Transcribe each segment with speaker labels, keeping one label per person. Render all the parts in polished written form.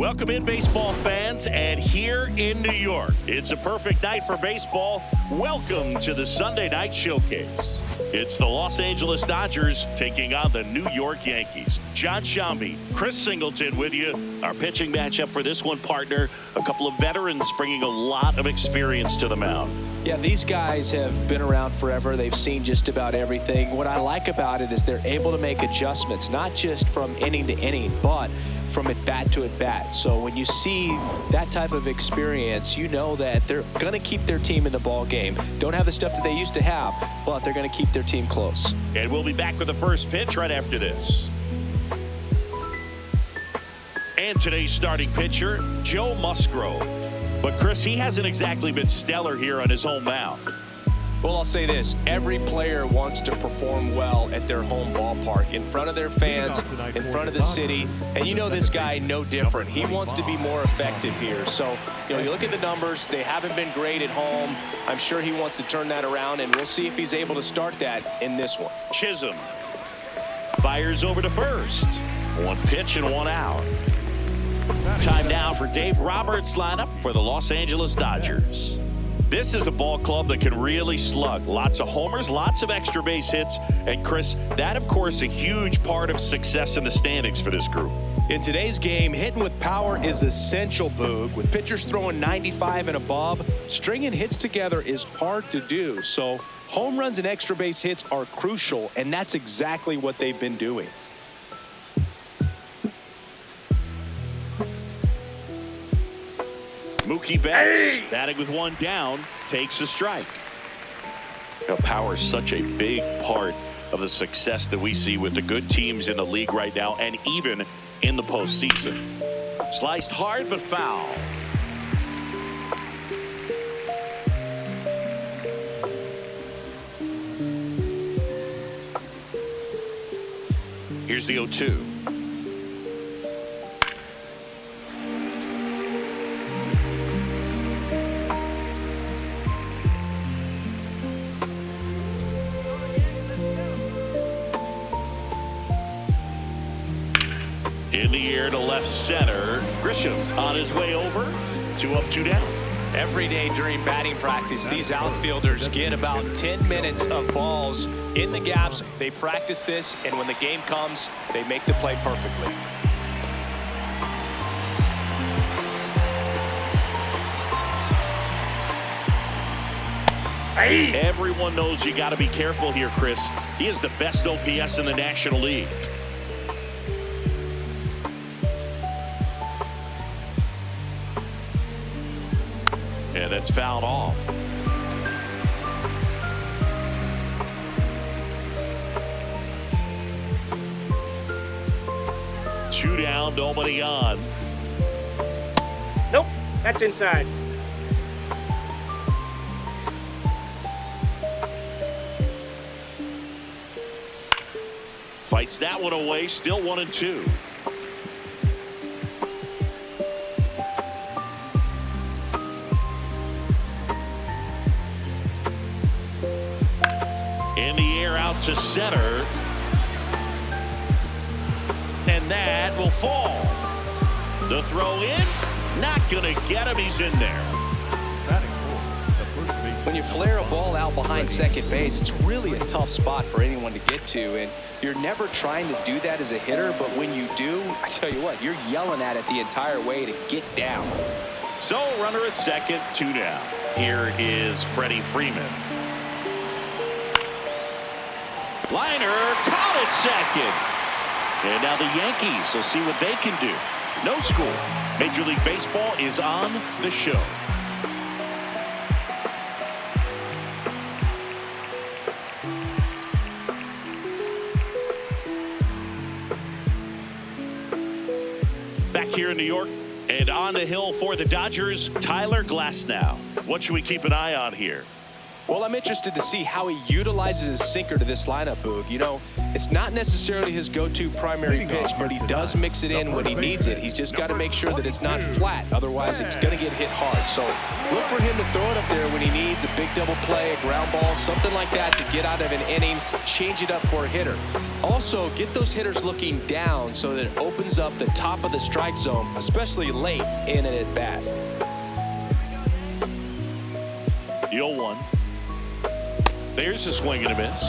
Speaker 1: Welcome in, baseball fans, and here in New York, it's a perfect night for baseball. Welcome to the Sunday Night Showcase. It's the Los Angeles Dodgers taking on the New York Yankees. John Shambi, Chris Singleton with you. Our pitching matchup for this one, partner, a couple of veterans bringing a lot of experience to the mound.
Speaker 2: Yeah, these guys have been around forever. They've seen just about everything. What I like about it is they're able to make adjustments, not just from inning to inning, but from at bat to at bat. So when you see that type of experience, you know that they're going to keep their team in the ball game. Don't have the stuff that they used to have, but they're going to keep their team close.
Speaker 1: And we'll be back with the first pitch right after this. And today's starting pitcher, Joe Musgrove. But Chris, he hasn't exactly been stellar here on his home mound.
Speaker 2: Well, I'll say this. Every player wants to perform well at their home ballpark, in front of their fans, in front of the city. And you know this guy no different. He wants to be more effective here. So, you look at the numbers. They haven't been great at home. I'm sure he wants to turn that around, and we'll see if he's able to start that in this one.
Speaker 1: Chisholm fires over to first. One pitch and one out. Time now for Dave Roberts' lineup for the Los Angeles Dodgers. This is a ball club that can really slug. Lots of homers, lots of extra base hits. And Chris, that of course a huge part of success in the standings for this group.
Speaker 2: In today's game, hitting with power is essential, Boog. With pitchers throwing 95 and above, stringing hits together is hard to do. So home runs and extra base hits are crucial, and that's exactly what they've been doing.
Speaker 1: Mookie Betts, batting with one down, takes a strike. Now, power is such a big part of the success that we see with the good teams in the league right now, and even in the postseason. Sliced hard but foul. Here's the 0-2. In the air to left center. Grisham on his way over. 2 up, 2 down.
Speaker 2: Every day during batting practice, these outfielders get about 10 minutes of balls in the gaps. They practice this, and when the game comes, they make the play perfectly.
Speaker 1: Everyone knows you got to be careful here, Chris. He is the best OPS in the National League. And that's fouled off. Two down, nobody on.
Speaker 3: Nope, that's inside.
Speaker 1: Fights that one away, still 1-2. In the air out to center. And that will fall. The throw in, not going to get him. He's in there.
Speaker 2: When you flare a ball out behind second base, it's really a tough spot for anyone to get to, and you're never trying to do that as a hitter, but when you do, I tell you what, you're yelling at it the entire way to get down.
Speaker 1: So runner at second, 2 down. Here is Freddie Freeman. Liner caught at second. And now the Yankees will see what they can do. No score. Major League Baseball is on the show. Back here in New York and on the hill for the Dodgers, Tyler Glasnow. What should we keep an eye on here?
Speaker 2: Well, I'm interested to see how he utilizes his sinker to this lineup, Boog. You know, it's not necessarily his go-to primary pitch, but he does mix it in when he needs it. He's just got to make sure that it's not flat. Otherwise, it's going to get hit hard. So look for him to throw it up there when he needs a big double play, a ground ball, something like that to get out of an inning, change it up for a hitter. Also, get those hitters looking down so that it opens up the top of the strike zone, especially late in an at-bat.
Speaker 1: The 0-1. There's a swing and a miss.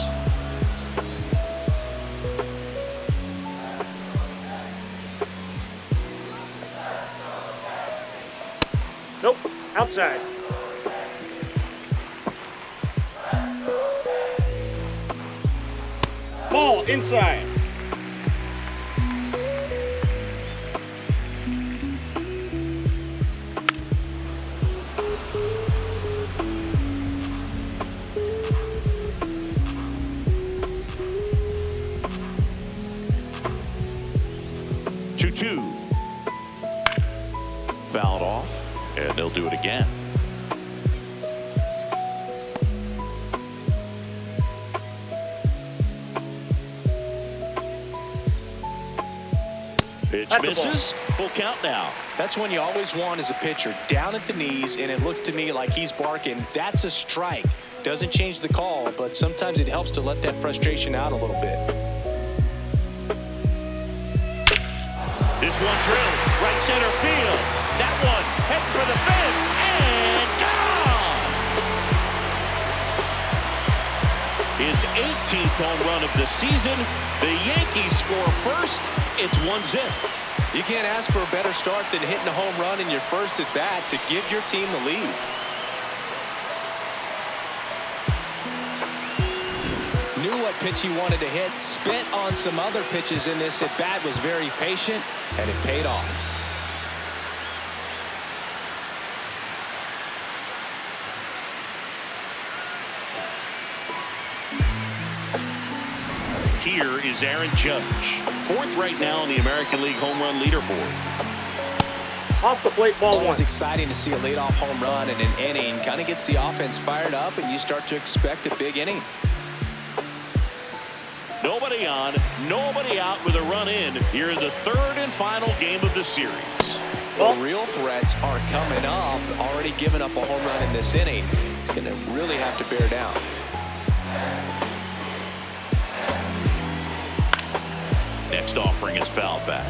Speaker 3: Nope, outside. Ball inside.
Speaker 1: Fouled off, and they'll do it again. Pitch misses. Full count now.
Speaker 2: That's when you always want as a pitcher, down at the knees, and it looks to me like he's barking, that's a strike. Doesn't change the call, but sometimes it helps to let that frustration out a little bit.
Speaker 1: This one drilled right center field. That one heading for the fence and gone. His 18th home run of the season. The Yankees score first. It's 1-0.
Speaker 2: You can't ask for a better start than hitting a home run in your first at bat to give your team the lead. Knew what pitch he wanted to hit, spent on some other pitches in this at bat, was very patient, and it paid off.
Speaker 1: Here is Aaron Judge, 4th right now on the American League home run leaderboard.
Speaker 3: Off the plate, ball one.
Speaker 2: Always exciting to see a leadoff home run in an inning. Kind of gets the offense fired up, and you start to expect a big inning.
Speaker 1: Nobody on, nobody out with a run in here in the 3rd and final game of the series.
Speaker 2: The real threats are coming up. Already given up a home run in this inning. It's going to really have to bear down.
Speaker 1: Next offering is fouled back.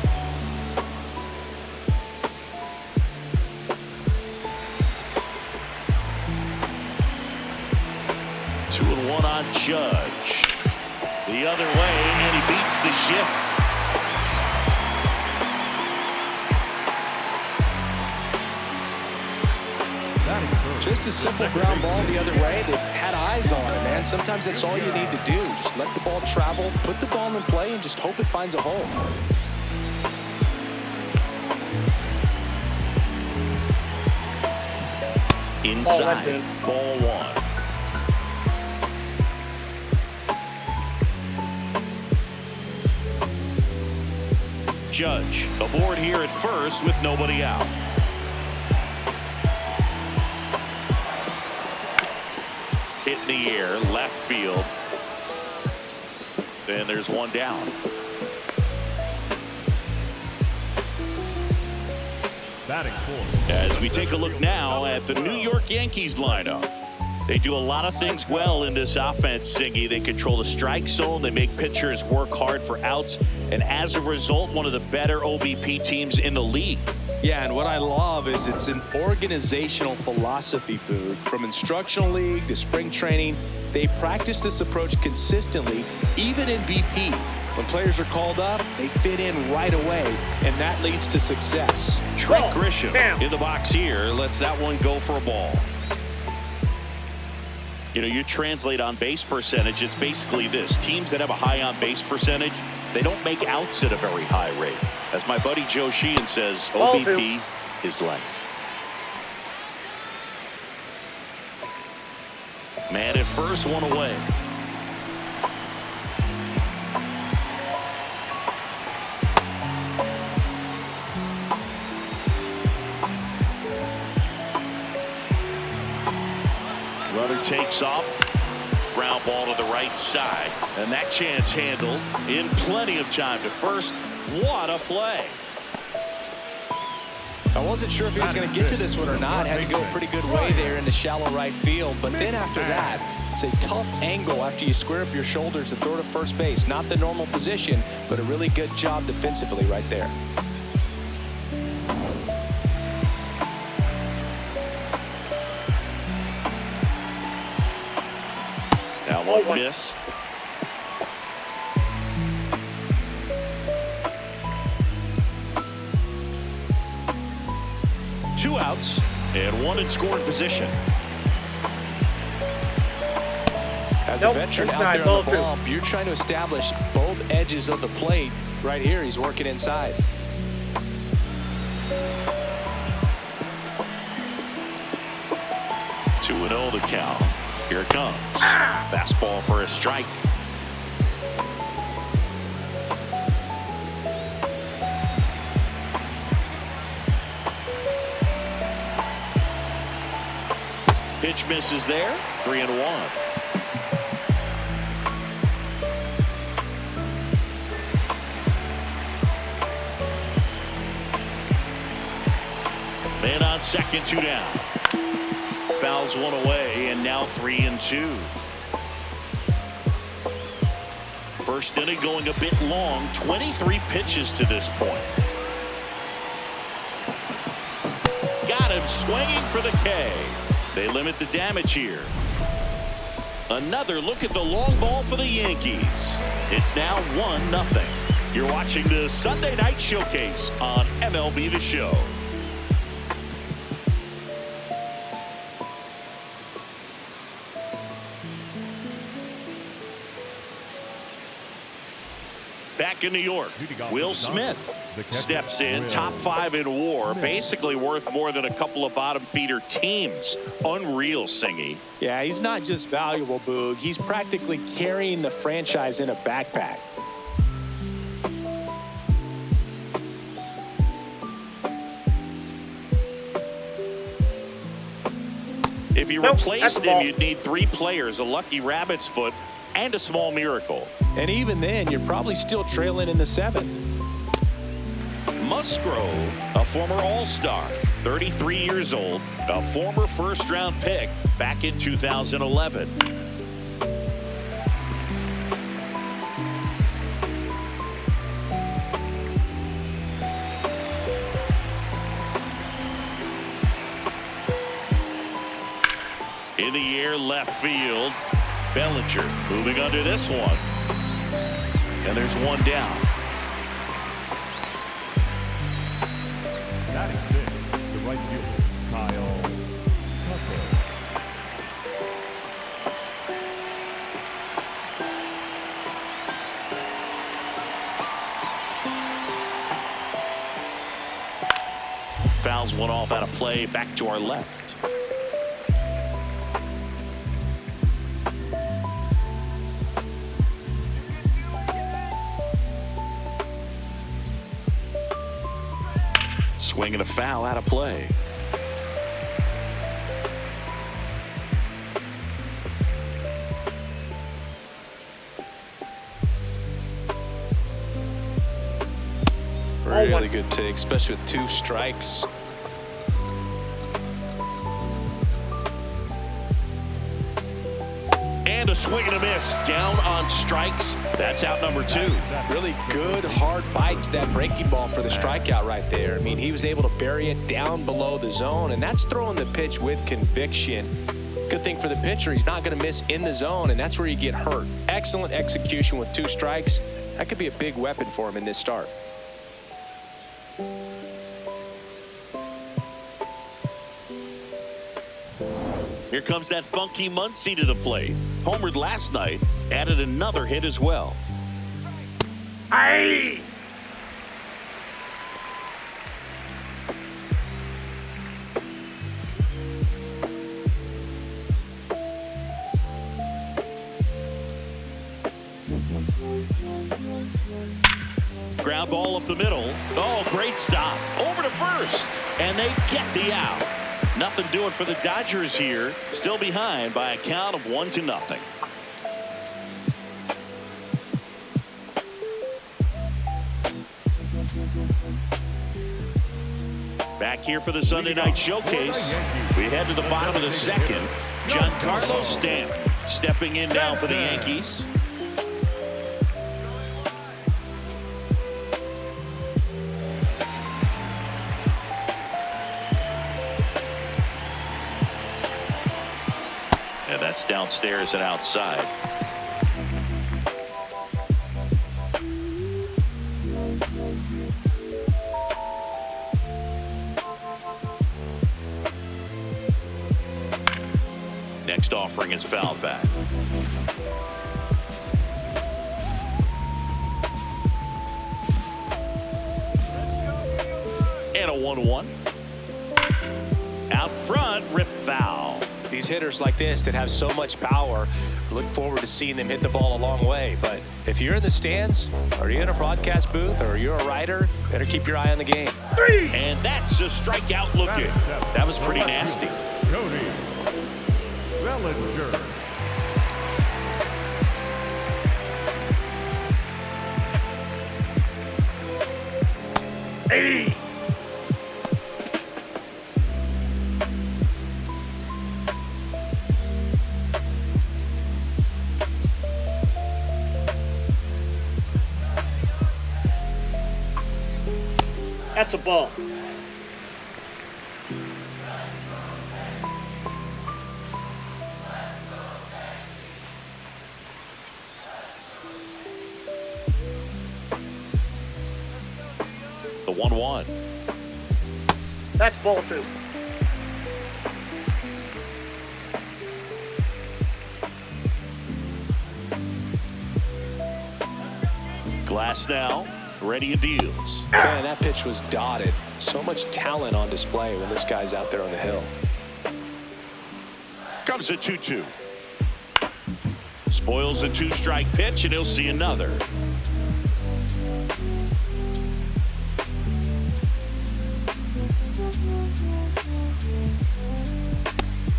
Speaker 1: Two and one on Judge. The other way, and he beats the shift.
Speaker 2: Just a simple ground ball the other way that had eyes on it, man. Sometimes that's all you need to do. Just let the ball travel, put the ball in play, and just hope it finds a hole.
Speaker 1: Inside, ball one. Judge aboard here at first with nobody out. Hit in the air, left field. Then there's one down.
Speaker 4: Batting fourth.
Speaker 1: As we take a look now at the New York Yankees lineup. They do a lot of things well in this offense, Singy. They control the strike zone. They make pitchers work hard for outs. And as a result, one of the better OBP teams in the league.
Speaker 2: Yeah, and what I love is it's an organizational philosophy, Boog. From instructional league to spring training, they practice this approach consistently, even in BP. When players are called up, they fit in right away, and that leads to success.
Speaker 1: Trent Grisham in the box here lets that one go for a ball. You know, you translate on base percentage, it's basically this. Teams that have a high on base percentage, they don't make outs at a very high rate. As my buddy Joe Sheehan says, OBP is life. Man at first, one away. Runner takes walks off. Ground ball to the right side. And that chance handled in plenty of time to first. What a play.
Speaker 2: I wasn't sure if he was going to get to this one or not. Had to go a pretty good way there into shallow right field. But then after that, it's a tough angle after you square up your shoulders to throw to first base. Not the normal position, but a really good job defensively right there.
Speaker 1: That one missed. Two outs and one in scoring position.
Speaker 2: As a veteran out there on the bump, you're trying to establish both edges of the plate. Right here, he's working inside.
Speaker 1: Two and 0 the count. Here it comes. Fastball for a strike. Pitch misses there. 3-1. Man on second, 2 down. Fouls one away, and now 3-2. First inning going a bit long. 23 pitches to this point. Got him swinging for the K. They limit the damage here. Another look at the long ball for the Yankees. It's now 1-0. You're watching the Sunday Night Showcase on MLB The Show. Back in New York, Will Smith steps in, top 5 in WAR, basically worth more than a couple of bottom feeder teams. Unreal, Singy.
Speaker 2: Yeah, he's not just valuable, Boog. He's practically carrying the franchise in a backpack.
Speaker 1: If you replaced him, you'd need 3 players, a lucky rabbit's foot, and a small miracle.
Speaker 2: And even then, you're probably still trailing in the 7th.
Speaker 1: Musgrove, a former All-Star, 33 years old, a former first-round pick back in 2011. In the air, left field. Bellinger moving under this one. And there's one down.
Speaker 4: Batting fifth, the right fielder, Kyle Tucker.
Speaker 1: Fouls one off out of play, back to our left. Swinging a foul out of play.
Speaker 2: Really good take, especially with 2 strikes.
Speaker 1: And a swing and a miss. Down on strikes. That's out number 2.
Speaker 2: Really good hard bite to that breaking ball for the strikeout right there. I mean, he was able to bury it down below the zone, and that's throwing the pitch with conviction. Good thing for the pitcher, he's not going to miss in the zone, and that's where you get hurt. Excellent execution with 2 strikes. That could be a big weapon for him in this start.
Speaker 1: Here comes that funky Muncy to the plate. Homered last night, added another hit as well.
Speaker 3: Aye!
Speaker 1: Ground ball up the middle. Oh, great stop. Over to first. And they get the out. Nothing doing for the Dodgers here. Still behind by a count of 1-0. Back here for the Sunday night showcase. We head to the bottom of the second. Giancarlo Stanton stepping in now for the Yankees. And that's downstairs and outside. Next offering is fouled back. And a 1-1. Out front, rip foul.
Speaker 2: These hitters like this that have so much power, look forward to seeing them hit the ball a long way. But if you're in the stands, or you're in a broadcast booth, or you're a writer, better keep your eye on the game.
Speaker 1: And that's a strikeout looking. That was pretty nasty.
Speaker 4: Cody Bellinger.
Speaker 3: Hey! That's a ball.
Speaker 1: The 1-1.
Speaker 3: That's ball 2.
Speaker 1: Glass now, ready and deals.
Speaker 2: Man, that pitch was dotted. So much talent on display when this guy's out there on the hill.
Speaker 1: Comes a 2-2. Spoils the 2-strike pitch, and he'll see another.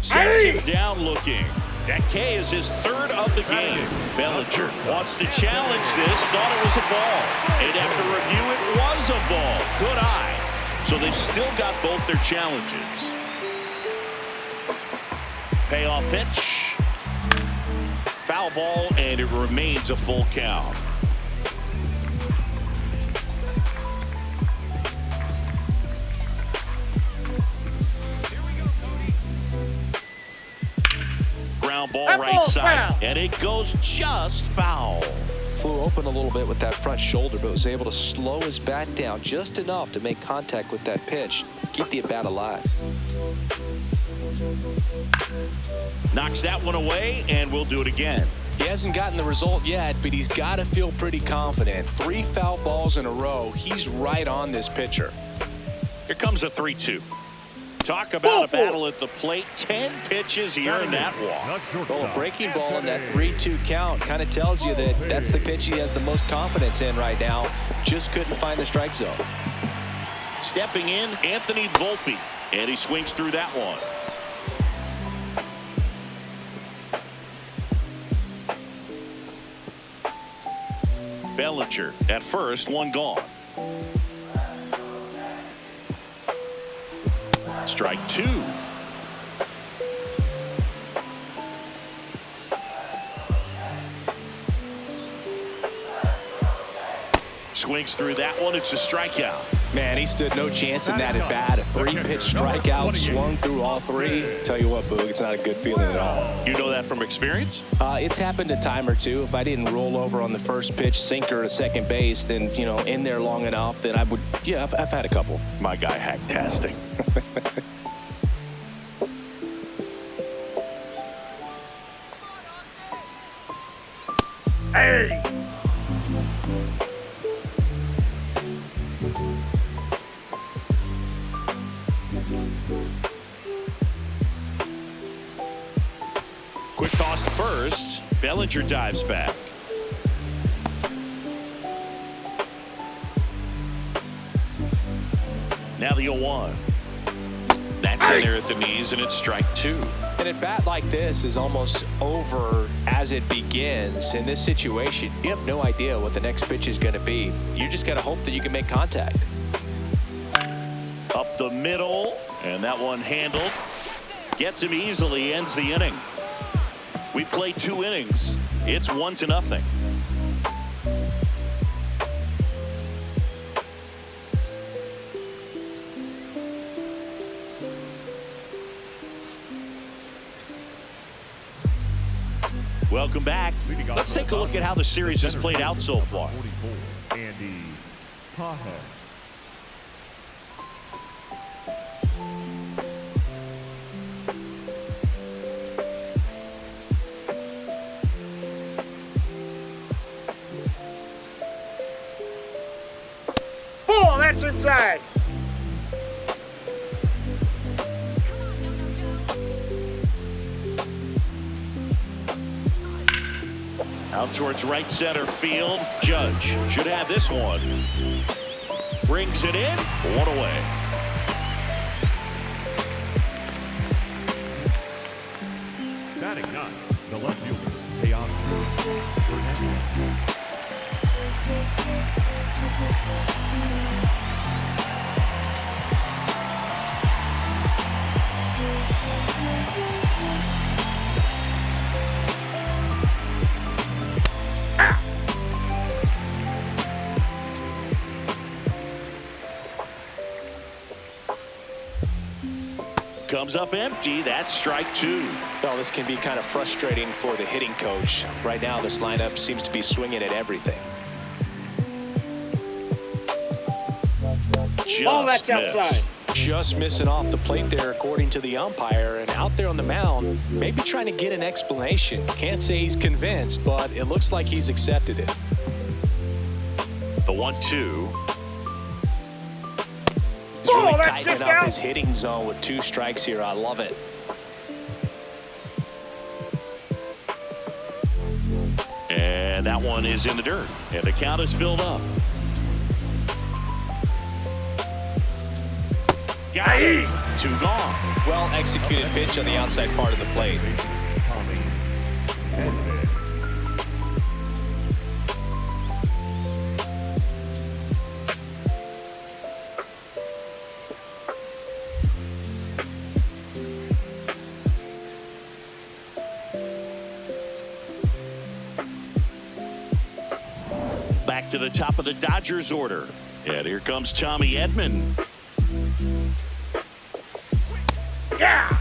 Speaker 1: Sets him down looking. That K is his third of the game. Bellinger wants to challenge this. Thought it was a ball. And after review, it was a ball. Good eye. So they've still got both their challenges. Payoff pitch. Foul ball, and it remains a full count. Ground ball right side, and it goes just foul.
Speaker 2: Flew open a little bit with that front shoulder, but was able to slow his bat down just enough to make contact with that pitch, keep the at-bat alive.
Speaker 1: Knocks that one away, and we'll do it again.
Speaker 2: He hasn't gotten the result yet, but he's got to feel pretty confident. 3 foul balls in a row. He's right on this pitcher.
Speaker 1: Here comes a 3-2. Talk about a battle at the plate. 10 pitches here in that walk.
Speaker 2: Well, a breaking ball in that 3-2 count kind of tells you that that's the pitch he has the most confidence in right now. Just couldn't find the strike zone.
Speaker 1: Stepping in, Anthony Volpe, and he swings through that one. Bellinger at first, one gone. Strike 2. Swings through that one. It's a strikeout.
Speaker 2: Man, he stood no chance in that at bat. A 3-pitch strikeout, swung through all 3. Tell you what, Boog, it's not a good feeling at all.
Speaker 1: You know that from experience?
Speaker 2: It's happened a time or two. If I didn't roll over on the first pitch, sinker to second base, then, you know, in there long enough, then I would, yeah, I've had a couple.
Speaker 1: My guy hack-tasting.
Speaker 3: Hey!
Speaker 1: Quick toss to first. Bellinger dives back. Now the 0-1. That's in there at the knees, and it's strike two.
Speaker 2: And at bat like this is almost over as it begins. In this situation, you have no idea what the next pitch is going to be. You just got to hope that you can make contact.
Speaker 1: Up the middle, and that one handled. Gets him easily, ends the inning. We played 2 innings. It's 1-0. Welcome back. Let's take a look at how the series has played out so far.
Speaker 4: 44, Andy Paha.
Speaker 3: Oh, that's inside.
Speaker 1: Out towards right center field. Judge should have this one. Brings it in. 1 away.
Speaker 4: Batting 9, the left fielder, Ambience.
Speaker 1: Comes up empty. That's strike two.
Speaker 2: Well, this can be kind of frustrating for the hitting coach. Right now, this lineup seems to be swinging at everything.
Speaker 3: Oh, that's outside.
Speaker 2: Just missing off the plate there, according to the umpire. And out there on the mound, maybe trying to get an explanation. Can't say he's convinced, but it looks like he's accepted it.
Speaker 1: The 1-2.
Speaker 2: He's really
Speaker 3: that's
Speaker 2: tightening
Speaker 3: just
Speaker 2: up
Speaker 3: out.
Speaker 2: his hitting zone with 2 strikes here. I love it.
Speaker 1: And that one is in the dirt. And the count is filled up. Got it. 2 gone.
Speaker 2: Well executed pitch on the outside part of the plate.
Speaker 4: Tommy Edman.
Speaker 1: Back to the top of the Dodgers order. And here comes Tommy Edman.
Speaker 3: Yeah.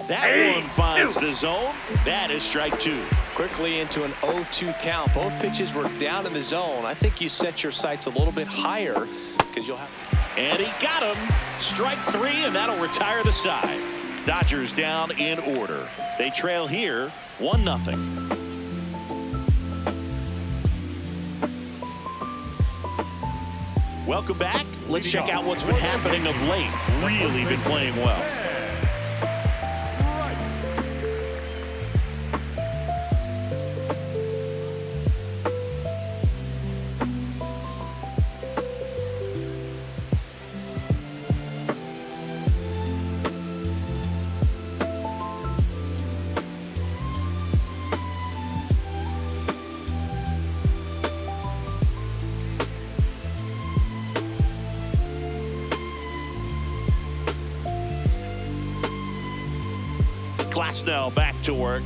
Speaker 1: That one finds the zone. That is strike 2.
Speaker 2: Quickly into an 0-2 count. Both pitches were down in the zone. I think you set your sights a little bit higher because you'll have.
Speaker 1: And he got him. Strike 3, and that'll retire the side. Dodgers down in order. They trail here 1-0. Welcome back. Let's check out what's been happening of late. Really been playing well. Glasnow back to work.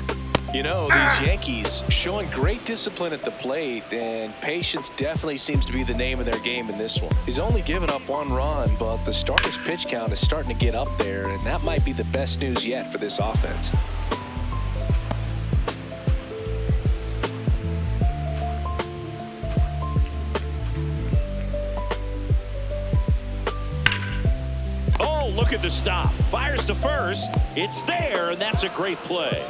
Speaker 2: You know, these Yankees showing great discipline at the plate, and patience definitely seems to be the name of their game in this one. He's only given up 1 run, but the starter's pitch count is starting to get up there, and that might be the best news yet for this offense.
Speaker 1: Oh, look at the stop. Fires to first. It's there, and that's a great play.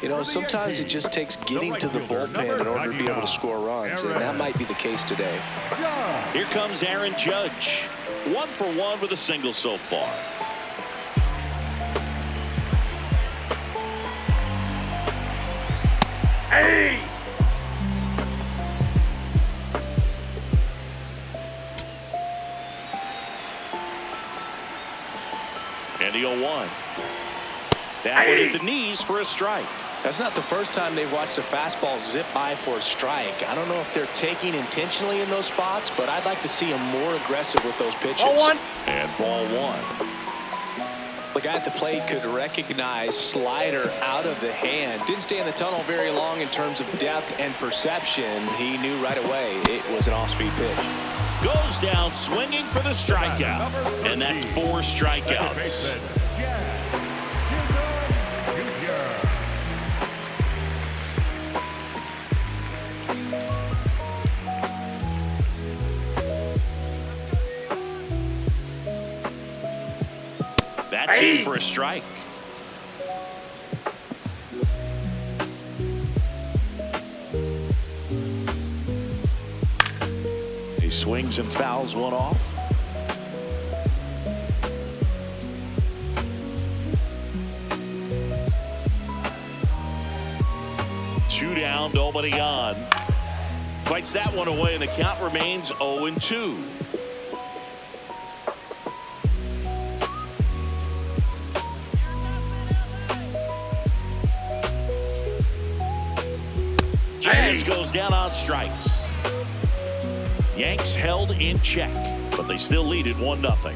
Speaker 2: You know, sometimes it just takes getting to the bullpen in order to be able to score runs, and that might be the case today.
Speaker 1: Here comes Aaron Judge. 1 for 1 with a single so far.
Speaker 3: Hey!
Speaker 1: And the 0-1. That one hit the knees for a strike.
Speaker 2: That's not the first time they've watched a fastball zip by for a strike. I don't know if they're taking intentionally in those spots, but I'd like to see them more aggressive with those pitches.
Speaker 3: Ball one.
Speaker 1: And ball one.
Speaker 2: The guy at the plate could recognize slider out of the hand. Didn't stay in the tunnel very long in terms of depth and perception. He knew right away it was an off-speed pitch.
Speaker 1: Goes down swinging for the strikeout. And that's 4 strikeouts. That's in for a strike. He swings and fouls one off. Two down, nobody on. Fights that one away, and the count remains 0-2. Jazz goes down on strikes. Yanks held in check, but they still lead it 1-0.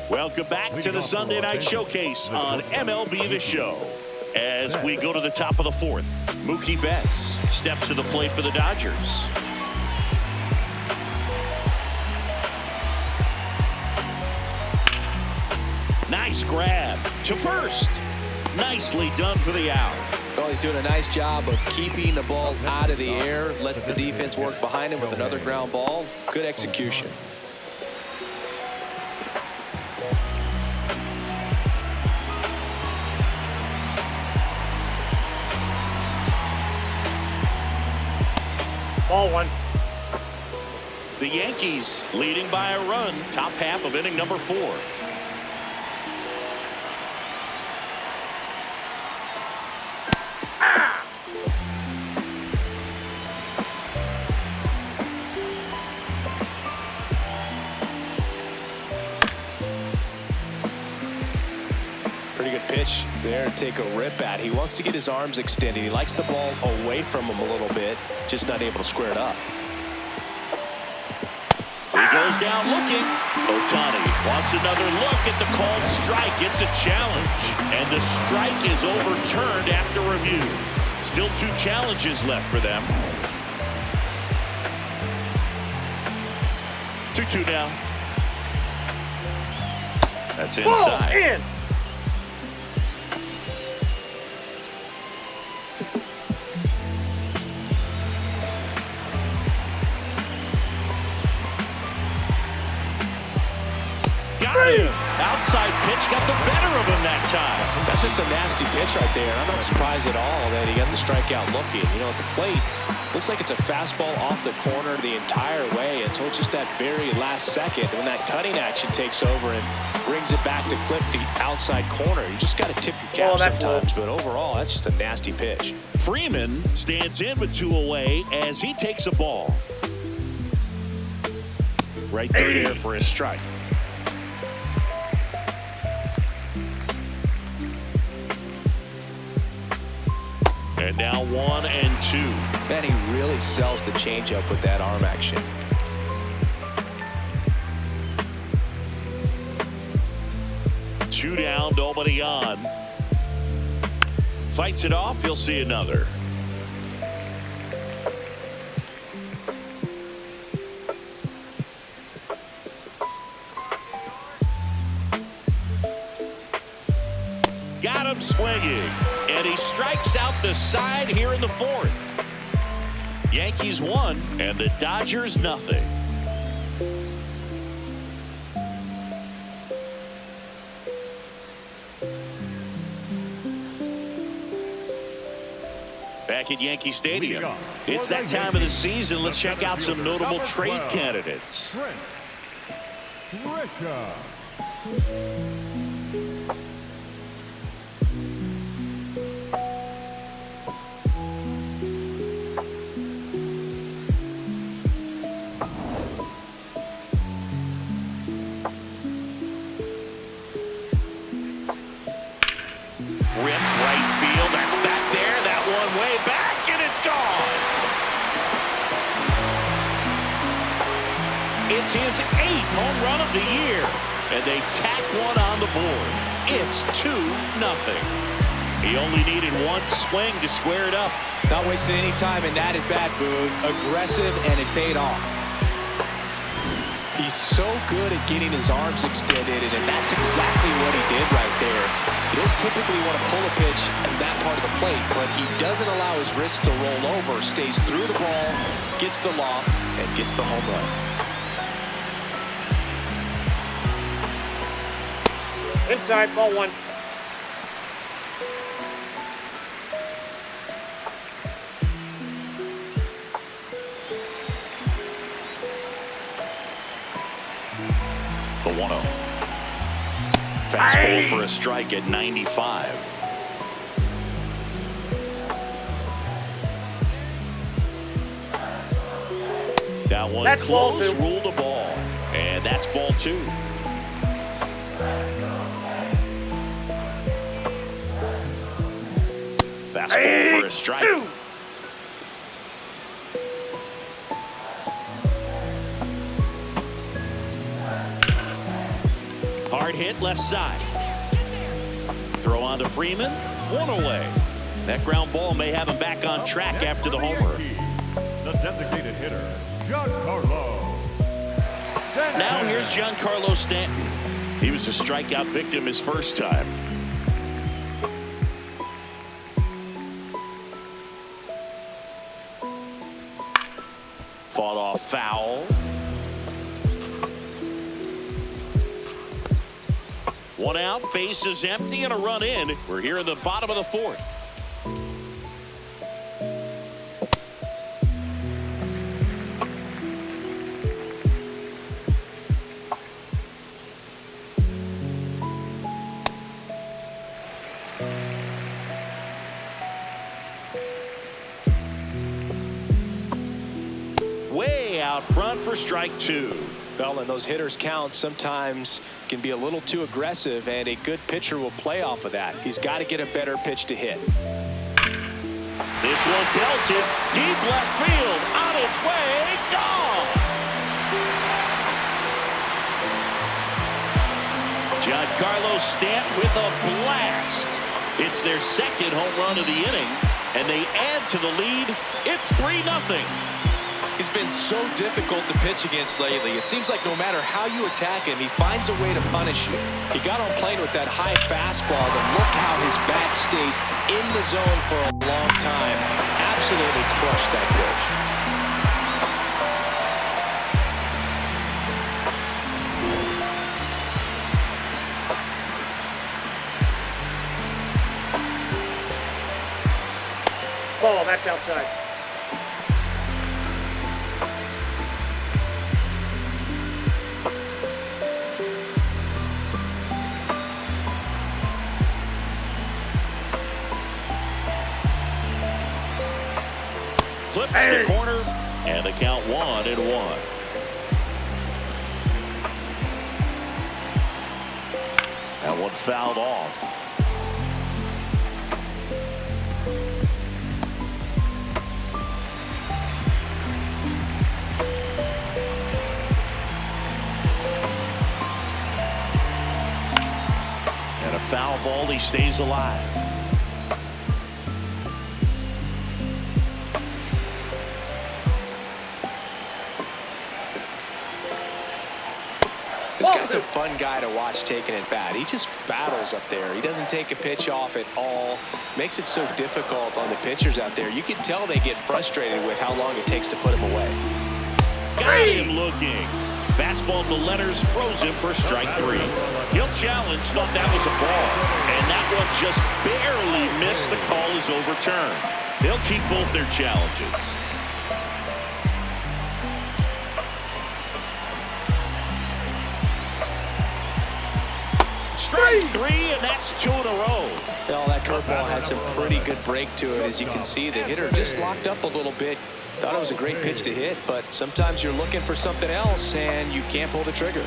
Speaker 1: Welcome back to the Sunday Night Showcase on MLB The Show. As we go to the top of the 4th, Mookie Betts steps to the plate for the Dodgers. Nice grab to first. Nicely done for the out.
Speaker 2: Well, he's doing a nice job of keeping the ball out of the air. Lets the defense work behind him with another ground ball. Good execution.
Speaker 3: Ball one.
Speaker 1: The Yankees leading by a run. Top half of inning number 4.
Speaker 2: Pretty good pitch there to take a rip at. He wants to get his arms extended. He likes the ball away from him a little bit, just not able to square it up.
Speaker 1: He goes down looking. Ohtani wants another look at the called strike. It's a challenge, and the strike is overturned after review. Still 2 challenges left for them. 2-2 now. That's inside.
Speaker 3: Ball in.
Speaker 1: Got him. Outside pitch got the better of him that time.
Speaker 2: That's just a nasty pitch right there. I'm not surprised at all that he got the strikeout looking. You know, at the plate, looks like it's a fastball off the corner the entire way until just that very last second when that cutting action takes over and brings it back to clip the outside corner. You just got to tip your cap sometimes, but overall, that's just a nasty pitch.
Speaker 1: Freeman stands in with 2 away as he takes a ball. Right through there for his strike. And now 1-2.
Speaker 2: Man, he really sells the changeup with that arm action.
Speaker 1: Two down, nobody on. Fights it off, he'll see another. Got him swinging, and he strikes out the side here in the 4th. Yankees 1 and the Dodgers nothing. Back at Yankee Stadium. It's that time of the season. Let's check out some notable trade candidates. It's his 8th home run of the year, and they tack one on the board. It's 2-0. He only needed one swing to square it up.
Speaker 2: Not wasting any time in that at-bat, Boone. Aggressive, and it paid off. He's so good at getting his arms extended, and that's exactly what he did right there. You don't typically want to pull a pitch in that part of the plate, but he doesn't allow his wrist to roll over, stays through the ball, gets the loft, and gets the home run.
Speaker 3: Inside, ball 1.
Speaker 1: The 1-0. Fastball for a strike at 95. That one
Speaker 3: that's
Speaker 1: close, ruled a ball. And that's ball 2. Fastball for a strike. Hard hit left side. Throw on to Freeman. 1 away. That ground ball may have him back on track after the homer.
Speaker 4: The designated hitter, Giancarlo.
Speaker 1: Now here's Giancarlo Stanton. He was a strikeout victim his first time. Fought off foul. 1 out, base is empty, and a run in. We're here in the bottom of the 4th. Way out front for strike 2.
Speaker 2: Well, and those hitters count sometimes can be a little too aggressive, and a good pitcher will play off of that. He's got to get a better pitch to hit.
Speaker 1: This one belted deep left field, on its way, gone. Giancarlo Stanton with a blast. It's their 2nd home run of the inning, and they add to the lead. It's 3-0.
Speaker 2: He's been so difficult to pitch against lately. It seems like no matter how you attack him, he finds a way to punish you. He got on plane with that high fastball, but look how his bat stays in the zone for a long time. Absolutely crushed that pitch.
Speaker 3: Ball, that's outside.
Speaker 1: Flips the corner, and the count 1-1. That one fouled off. And a foul ball, he stays alive.
Speaker 2: This guy's a fun guy to watch taking at bat. He just battles up there. He doesn't take a pitch off at all. Makes it so difficult on the pitchers out there. You can tell they get frustrated with how long it takes to put him away.
Speaker 1: Got him looking. Fastball to Letters, throws him for strike 3. He'll challenge, thought that was a ball. And that one just barely missed. The call is overturned. They'll keep both their challenges. Strike three, and that's 2 in a row.
Speaker 2: Well, that curveball had some pretty good break to it. As you can see, the hitter just locked up a little bit. Thought it was a great pitch to hit, but sometimes you're looking for something else, and you can't pull the trigger.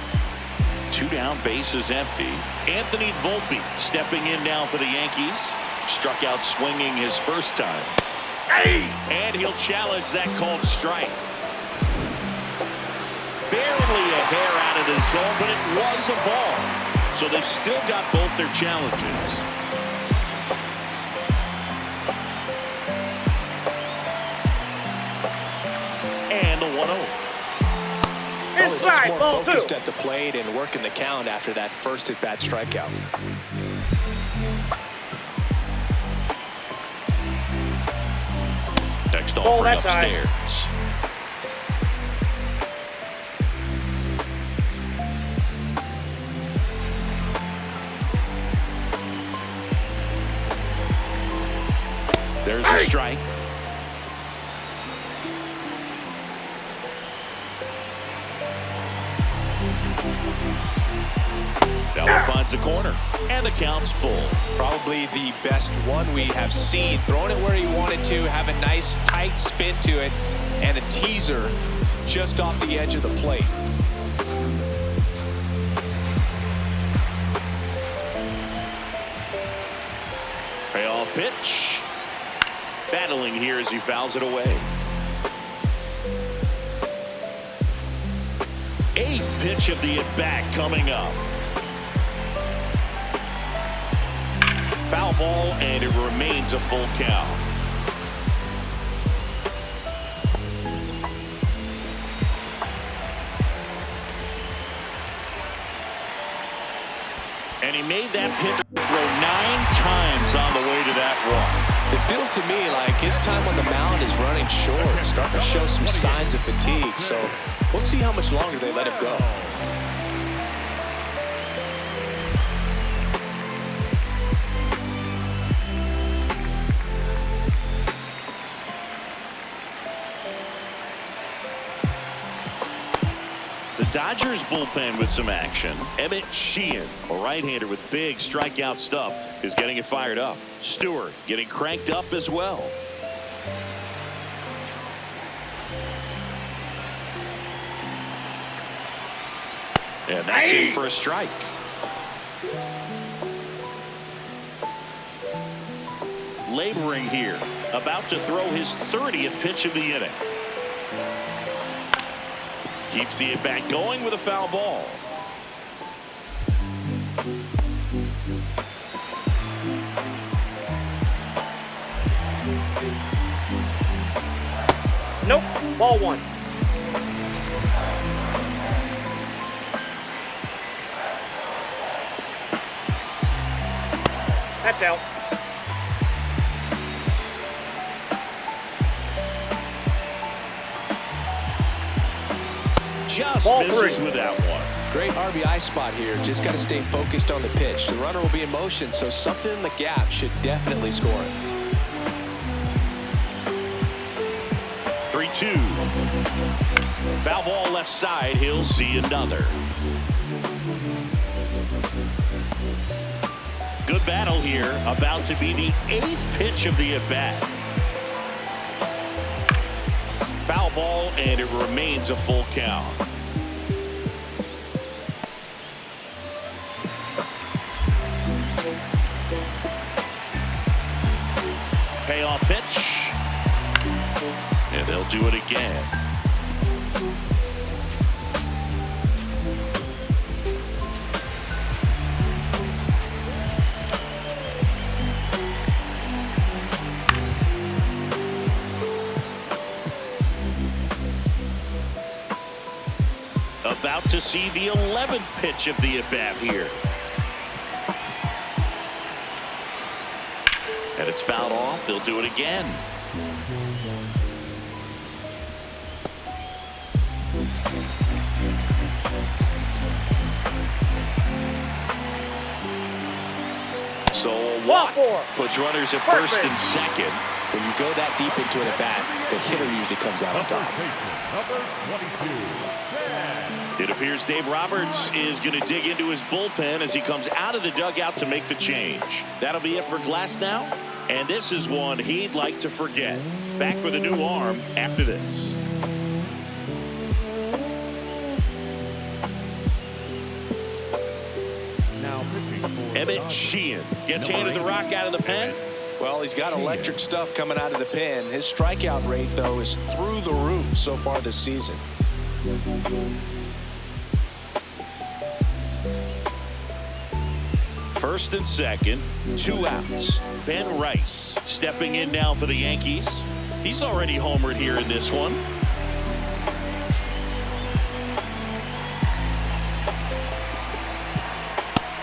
Speaker 1: 2 down, bases empty. Anthony Volpe stepping in now for the Yankees. Struck out swinging his first time. And he'll challenge that called strike. Barely a hair out of the zone, but it was a ball. So they've still got both their challenges. And the 1-0.
Speaker 2: Well, he looks more focused at the plate and working the count after that first at-bat strikeout.
Speaker 1: Next offering upstairs. There's a strike. Bell finds the corner, and the count's full.
Speaker 2: Probably the best one we have seen. Throwing it where he wanted to, have a nice tight spin to it, and a teaser just off the edge of the plate.
Speaker 1: Payoff pitch. Battling here as he fouls it away. 8th pitch of the at-bat coming up. Foul ball, and it remains a full count. And he made that pitch throw 9 times on the way to that run.
Speaker 2: It feels to me like his time on the mound is running short, starting to show some signs of fatigue. So we'll see how much longer they let him go.
Speaker 1: The Dodgers bullpen with some action. Emmett Sheehan, a right-hander with big strikeout stuff, is getting it fired up. Stewart getting cranked up as well. And that's in for a strike. Laboring here, about to throw his 30th pitch of the inning. Keeps the at-bat going with a foul ball.
Speaker 3: Nope. Ball 1. That's out.
Speaker 1: Just
Speaker 3: Ball
Speaker 1: misses
Speaker 3: 3.
Speaker 1: with that one.
Speaker 2: Great RBI spot here. Just got to stay focused on the pitch. The runner will be in motion, so something in the gap should definitely score it.
Speaker 1: 3-2. Foul ball left side. He'll see another. Good battle here. About to be the 8th pitch of the at-bat. Foul ball, and it remains a full count. Payoff pitch. And they'll do it again. About to see the 11th pitch of the at-bat here. And it's fouled off. They'll do it again. So a walk puts runners at first and second.
Speaker 2: when you go that deep into an at-bat, the hitter usually comes out on top.
Speaker 4: Number 22.
Speaker 1: It appears Dave Roberts is going to dig into his bullpen as he comes out of the dugout to make the change. That'll be it for Glass now. And this is one he'd like to forget. Back with a new arm after this.
Speaker 4: Now pitching for
Speaker 1: Emmett Sheehan gets handed the rock out of the pen.
Speaker 2: Well, he's got electric stuff coming out of the pen. His strikeout rate, though, is through the roof so far this season.
Speaker 1: First and second, 2 outs. Ben Rice stepping in now for the Yankees. He's already homered here in this one.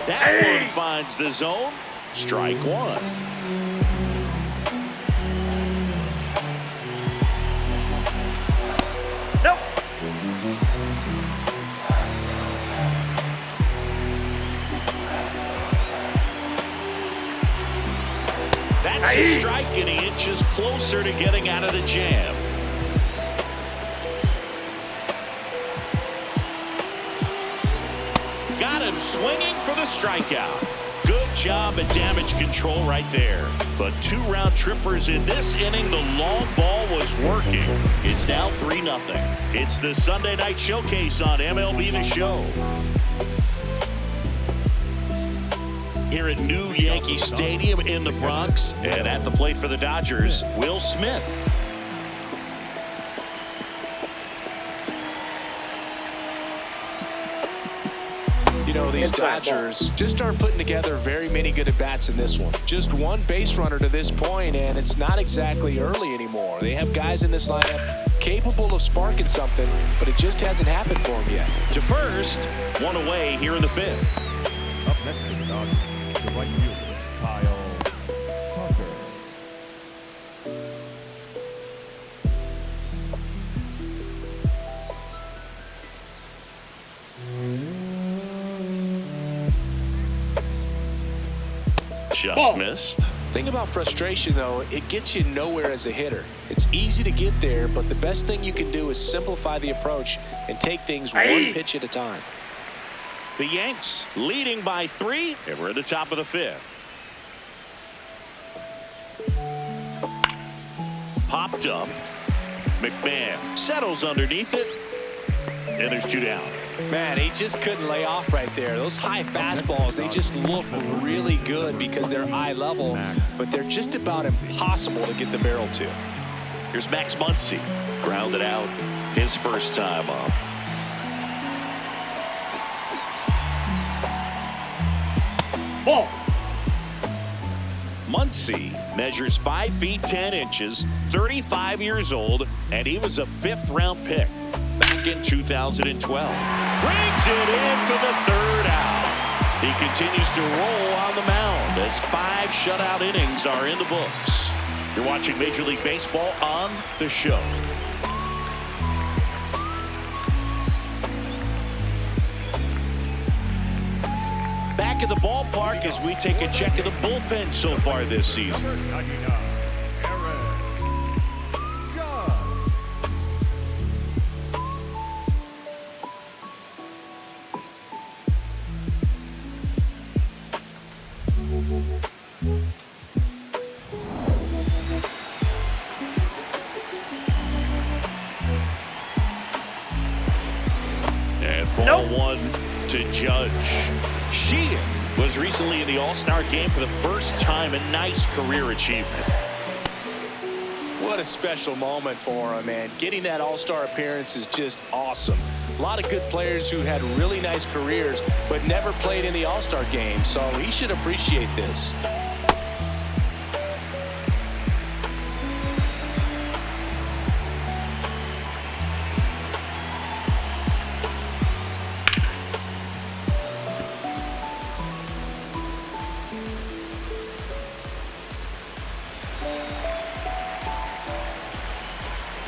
Speaker 1: That one finds the zone. Strike one.
Speaker 3: Nope.
Speaker 1: That's a strike, and he inches closer to getting out of the jam. Got him swinging for the strikeout. Good job at damage control right there. But 2 round trippers in this inning. The long ball was working. It's now 3-0. It's the Sunday Night Showcase on MLB The Show. Here at New Yankee Stadium in the Bronx, and at the plate for the Dodgers, Will Smith.
Speaker 2: You know, these Dodgers just aren't putting together very many good at-bats in this one. Just one base runner to this point, and it's not exactly early anymore. They have guys in this lineup capable of sparking something, but it just hasn't happened for them yet.
Speaker 1: To first, 1 away here in the 5th.
Speaker 4: Up next for the Dodgers, the right fielder, Kyle Tucker.
Speaker 1: Just missed.
Speaker 2: Thing about frustration, though, it gets you nowhere as a hitter. It's easy to get there, but the best thing you can do is simplify the approach and take things one pitch at a time.
Speaker 1: The Yanks leading by 3, and we're at the top of the 5th. Popped up. McMahon settles underneath it, and there's 2 down.
Speaker 2: Man, he just couldn't lay off right there. Those high fastballs, they just look really good because they're eye level, but they're just about impossible to get the barrel to.
Speaker 1: Here's Max Muncy, grounded out his first time up.
Speaker 3: Ball.
Speaker 1: Muncy measures 5 feet 10 inches, 35 years old, and he was a 5th-round pick back in 2012. Brings it in for the 3rd out. He continues to roll on the mound as 5 shutout innings are in the books. You're watching Major League Baseball on The Show. Back at the ballpark as we take a check of the bullpen so far this season.
Speaker 4: Number 99, Aaron Judge.
Speaker 1: And ball 1 to Judge. Sheehan was recently in the All-Star game for the first time. A nice career achievement.
Speaker 2: What a special moment for him, man. Getting that All-Star appearance is just awesome. A lot of good players who had really nice careers but never played in the All-Star game, so he should appreciate this.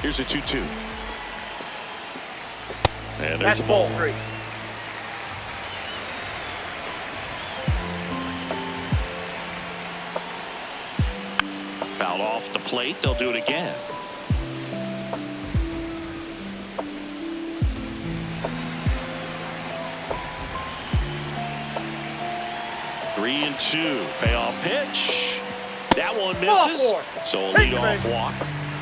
Speaker 1: Here's a 2-2. And there's
Speaker 3: That's
Speaker 1: a ball.
Speaker 3: ball 3.
Speaker 1: Fouled off the plate. They'll do it again. Three and two. Payoff pitch. That one misses. So a leadoff walk.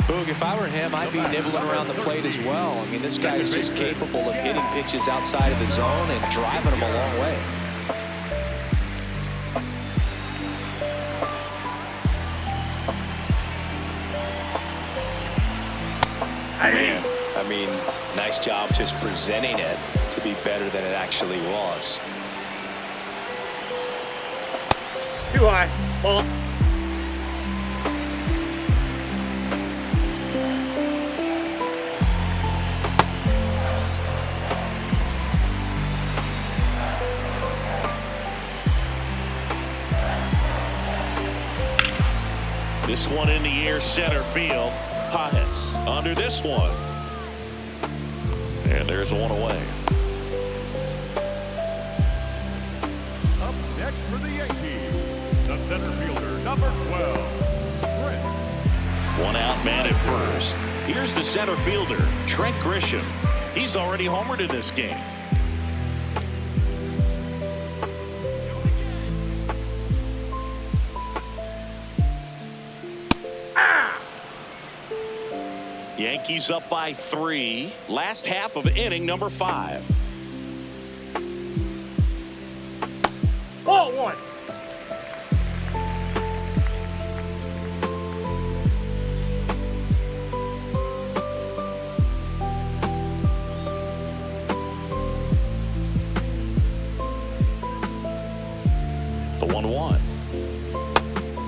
Speaker 2: Boog, if I were him, I'd be nibbling around the plate as well. I mean, this guy is just capable of hitting pitches outside of the zone and driving them a long way. Man, I mean, nice job just presenting it to be better than it actually was.
Speaker 3: Too high. Ball.
Speaker 1: This one in the air, center field. Pajes under this one. And there's one away.
Speaker 4: Up next for the Yankees, the center fielder, number 12, Trent.
Speaker 1: One out, man at first. Here's the center fielder, Trent Grisham. He's already homered in this game. Yankees up by 3. Last half of inning number 5.
Speaker 3: Ball one.
Speaker 1: The 1-1.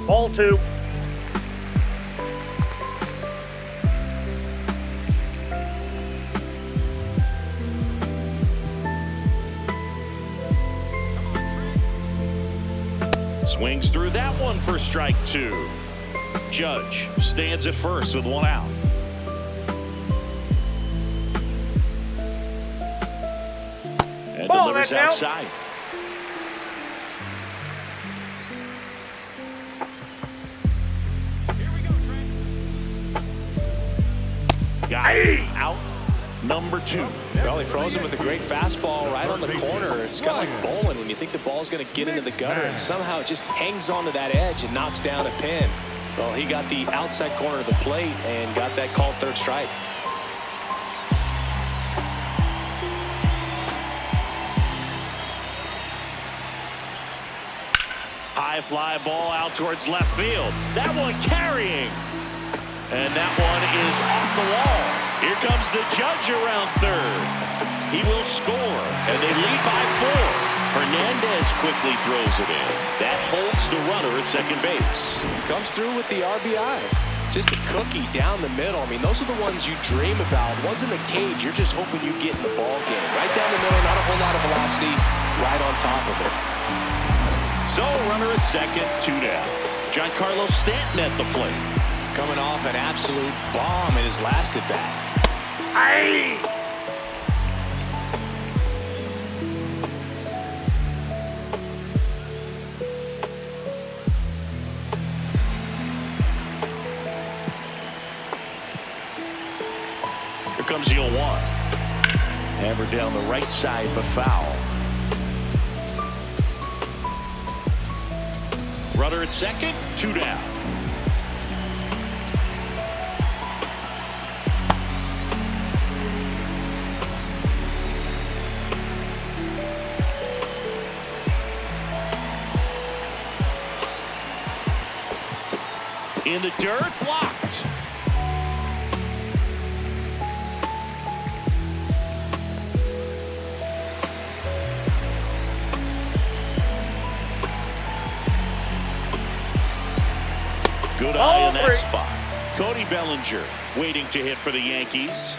Speaker 3: Ball two.
Speaker 1: Swings through that one for strike 2. Judge stands at first with one out. And delivers outside. Got it. Out number 2.
Speaker 2: Well, he froze him with a great fastball right on the corner. It's kind of like bowling when you think the ball's going to get into the gutter and somehow it just hangs onto that edge and knocks down a pin. Well, he got the outside corner of the plate and got that called third strike.
Speaker 1: High fly ball out towards left field. That one carrying. And that one is off the wall. Here comes the Judge around third. He will score, and they lead by 4. Hernandez quickly throws it in. That holds the runner at second base.
Speaker 2: Comes through with the RBI. Just a cookie down the middle. I mean, those are the ones you dream about. Ones in the cage, you're just hoping you get in the ball game. Right down the middle, not a whole lot of velocity, right on top of it.
Speaker 1: So, runner at second, 2 down. Giancarlo Stanton at the plate.
Speaker 2: Coming off an absolute bomb in his last at bat.
Speaker 3: Aye.
Speaker 1: Here comes the 0-1. Hammered down the right side, but foul. Runner at second, 2 down. In the dirt, blocked. Good eye in that spot. Cody Bellinger waiting to hit for the Yankees.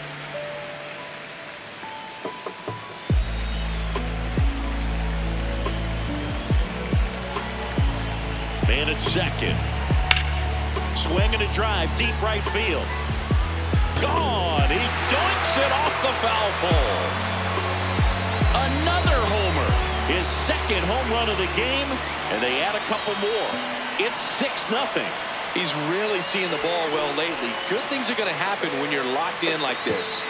Speaker 1: Man at second. Swing and a drive, deep right field. Gone. He doinks it off the foul pole. Another homer. His second home run of the game, and they add a couple more. It's 6-0.
Speaker 2: He's really seeing the ball well lately. Good things are going to happen when you're locked in like this.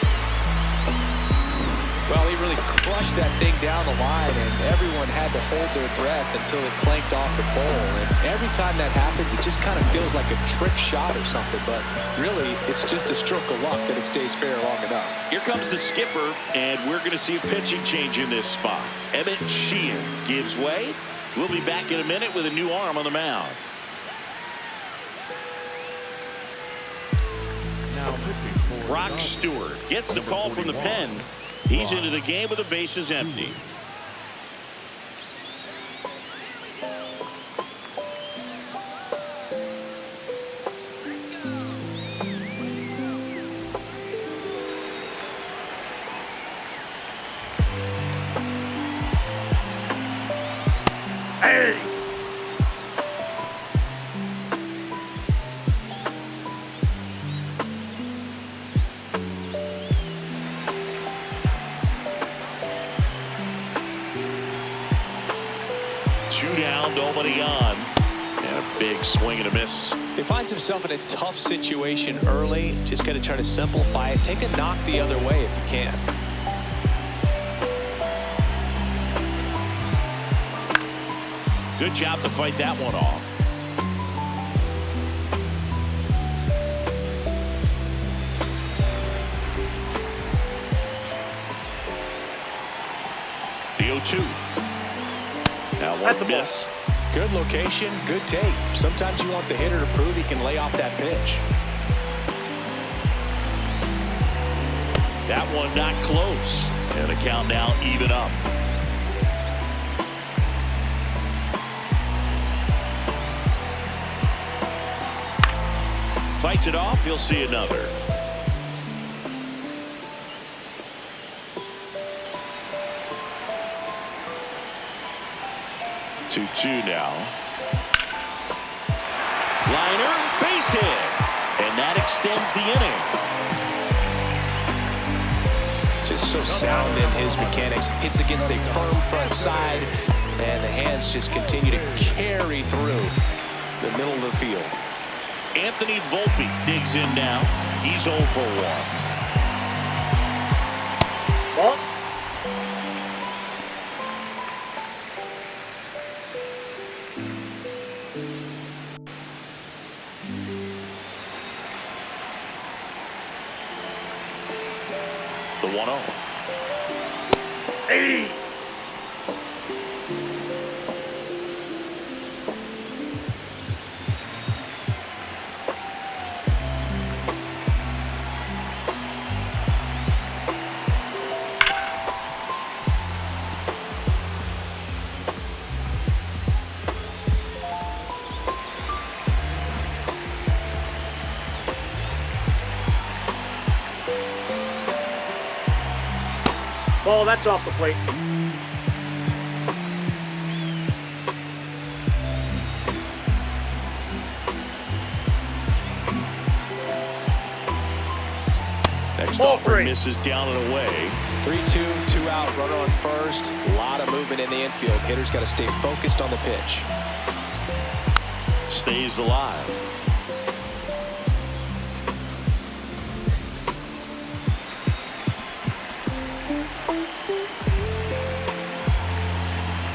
Speaker 2: Well, he really crushed that thing down the line, and everyone had to hold their breath until it clanked off the pole. And every time that happens, it just kind of feels like a trick shot or something. But really, it's just a stroke of luck that it stays fair long enough.
Speaker 1: Here comes the skipper, and we're going to see a pitching change in this spot. Emmett Sheehan gives way. We'll be back in a minute with a new arm on the mound.
Speaker 4: Now pitching for
Speaker 1: Brock Stewart gets the call from the pen. He's into the game with the bases empty.
Speaker 3: Hey!
Speaker 1: Two down, nobody on. And a big swing and a miss.
Speaker 2: He finds himself in a tough situation early. Just got to try to simplify it. Take a knock the other way if you can.
Speaker 1: Good job to fight that one off. The 0-2. That
Speaker 3: That's a
Speaker 1: one
Speaker 3: ball.
Speaker 1: missed.
Speaker 2: Good location, good take. Sometimes you want the hitter to prove he can lay off that pitch.
Speaker 1: That one not close. And the count now even up. Fights it off. You'll see another. Two now. Liner, base hit. And that extends the inning.
Speaker 2: Just so sound in his mechanics. Hits against a firm front side, and the hands just continue to carry through the middle of the field.
Speaker 1: Anthony Volpe digs in now. He's 0 for 1.
Speaker 3: Ball.
Speaker 1: The 1-0.
Speaker 3: Hey! Ball, that's off the plate.
Speaker 1: Next
Speaker 3: Ball
Speaker 1: offer
Speaker 3: three.
Speaker 1: misses down and away.
Speaker 2: 3-2, 2 out, runner on first. A lot of movement in the infield. Hitter's got to stay focused on the pitch.
Speaker 1: Stays alive.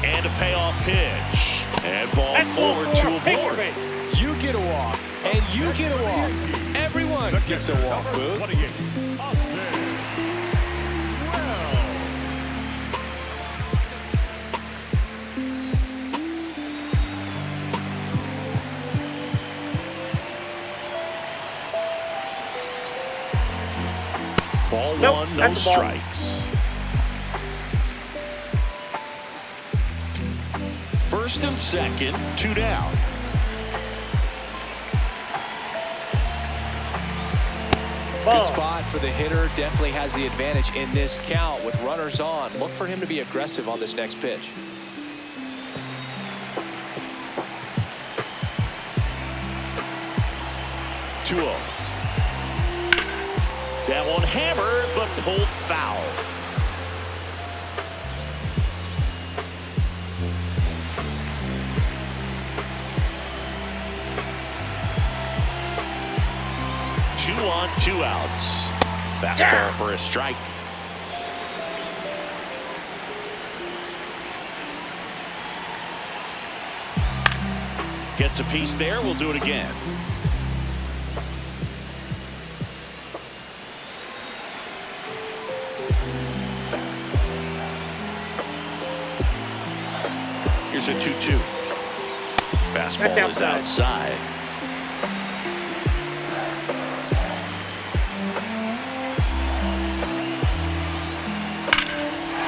Speaker 1: And a payoff pitch. And ball
Speaker 3: That's
Speaker 1: forward
Speaker 3: ball
Speaker 1: to
Speaker 3: four.
Speaker 1: a
Speaker 3: Paper
Speaker 1: board.
Speaker 3: base.
Speaker 2: You get a walk, and you get a walk. Everyone gets a walk, Boo.
Speaker 4: 28. Up there. Well.
Speaker 1: Ball
Speaker 3: Nope,
Speaker 1: one, no
Speaker 3: that's a ball.
Speaker 1: strikes. First and second, 2 down.
Speaker 3: Ball.
Speaker 2: Good spot for the hitter. Definitely has the advantage in this count with runners on. Look for him to be aggressive on this next pitch.
Speaker 1: That one hammered, but pulled foul. 2 on, 2 outs. Fastball for a strike. Gets a piece there. We'll do it again. Here's a 2-2. Fastball is outside.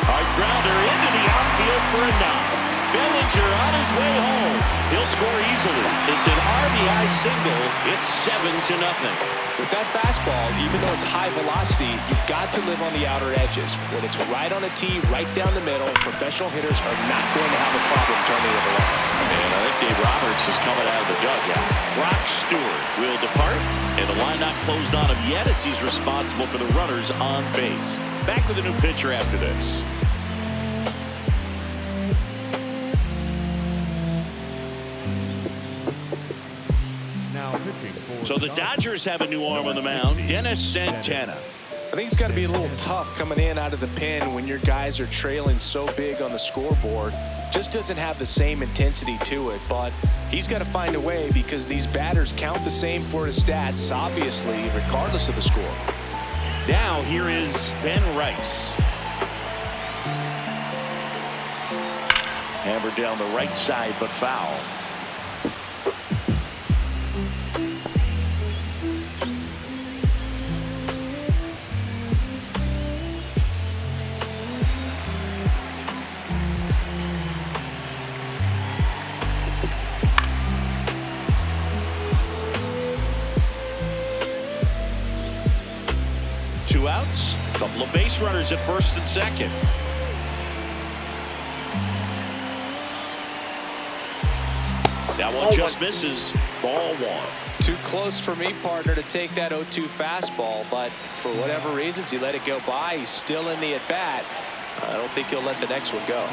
Speaker 1: Hard grounder into the outfield for a knock. Bellinger on his way home. He'll score easily. It's an RBI single. It's 7-0.
Speaker 2: With that fastball, even though it's high velocity, you've got to live on the outer edges. When it's right on a tee, right down the middle, professional hitters are not going to have a problem turning it around.
Speaker 1: And I think Dave Roberts is coming out of the dugout. Brock Stewart will depart, and the line not closed on him yet as he's responsible for the runners on base. Back with a new pitcher after this. So the Dodgers have a new arm on the mound, Dennis Santana.
Speaker 2: I think it's got to be a little tough coming in out of the pen when your guys are trailing so big on the scoreboard. Just doesn't have the same intensity to it, but he's got to find a way because these batters count the same for his stats, obviously, regardless of the score.
Speaker 1: Now here is Ben Rice. Hammered down the right side, but foul. Two outs, a couple of base runners at first and second. That one just misses. Ball 1.
Speaker 2: Too close for me, partner, to take that 0-2 fastball, but for whatever reasons, he let it go by. He's still in the at-bat. I don't think he'll let the next one go.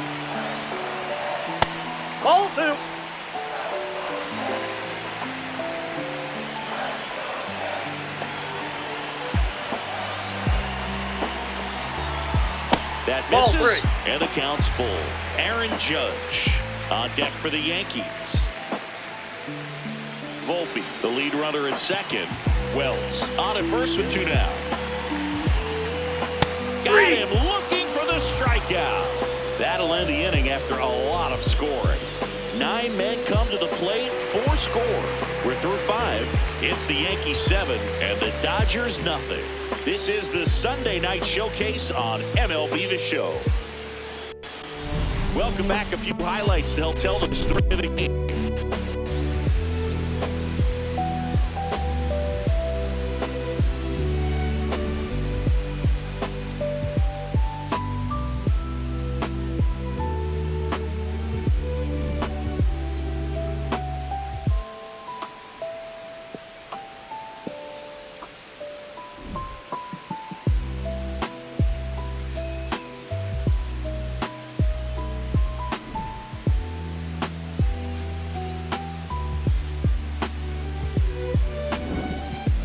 Speaker 3: Ball 2.
Speaker 1: That misses, and the count's full. Aaron Judge on deck for the Yankees. Volpe, the lead runner at second. Wells on at first with 2 down. Got him looking for the strikeout. That'll end the inning after a lot of scoring. 9 men come to the plate, 4 score. We're through 5. It's the Yankees 7 and the Dodgers nothing. This is the Sunday night showcase on MLB The Show. Welcome back. A few highlights to help tell the story of the game.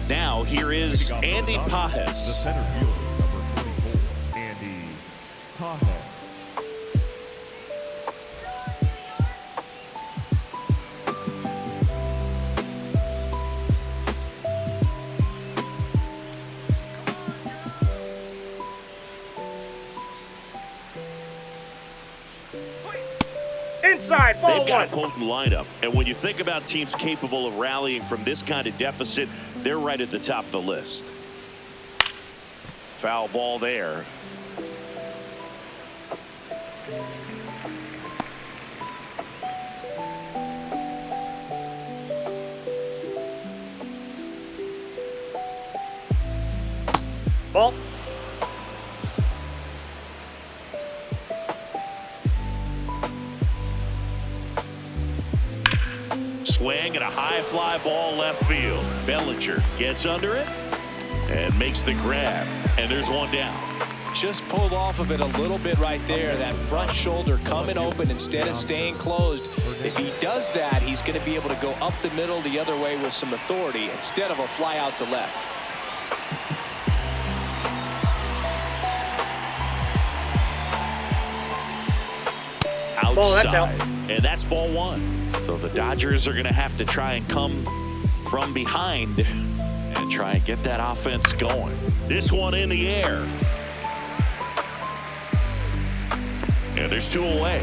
Speaker 1: Now here is Andy Pajes.
Speaker 4: The center fielder, number 24, Andy Pajes.
Speaker 3: Inside, ball 1.
Speaker 1: They've got a potent lineup, and when you think about teams capable of rallying from this kind of deficit, they're right at the top of the list. Foul ball there.
Speaker 3: Ball.
Speaker 1: Swing and a high fly ball left field. Bellinger gets under it and makes the grab. And there's 1 down.
Speaker 2: Just pulled off of it a little bit right there. That front shoulder coming open instead of staying closed. If he does that, he's going to be able to go up the middle the other way with some authority instead of a fly out to left.
Speaker 3: Ball, that's out.
Speaker 1: Outside. And that's ball one. So the Dodgers are going to have to try and come from behind and try and get that offense going. This one in the air. And there's two away.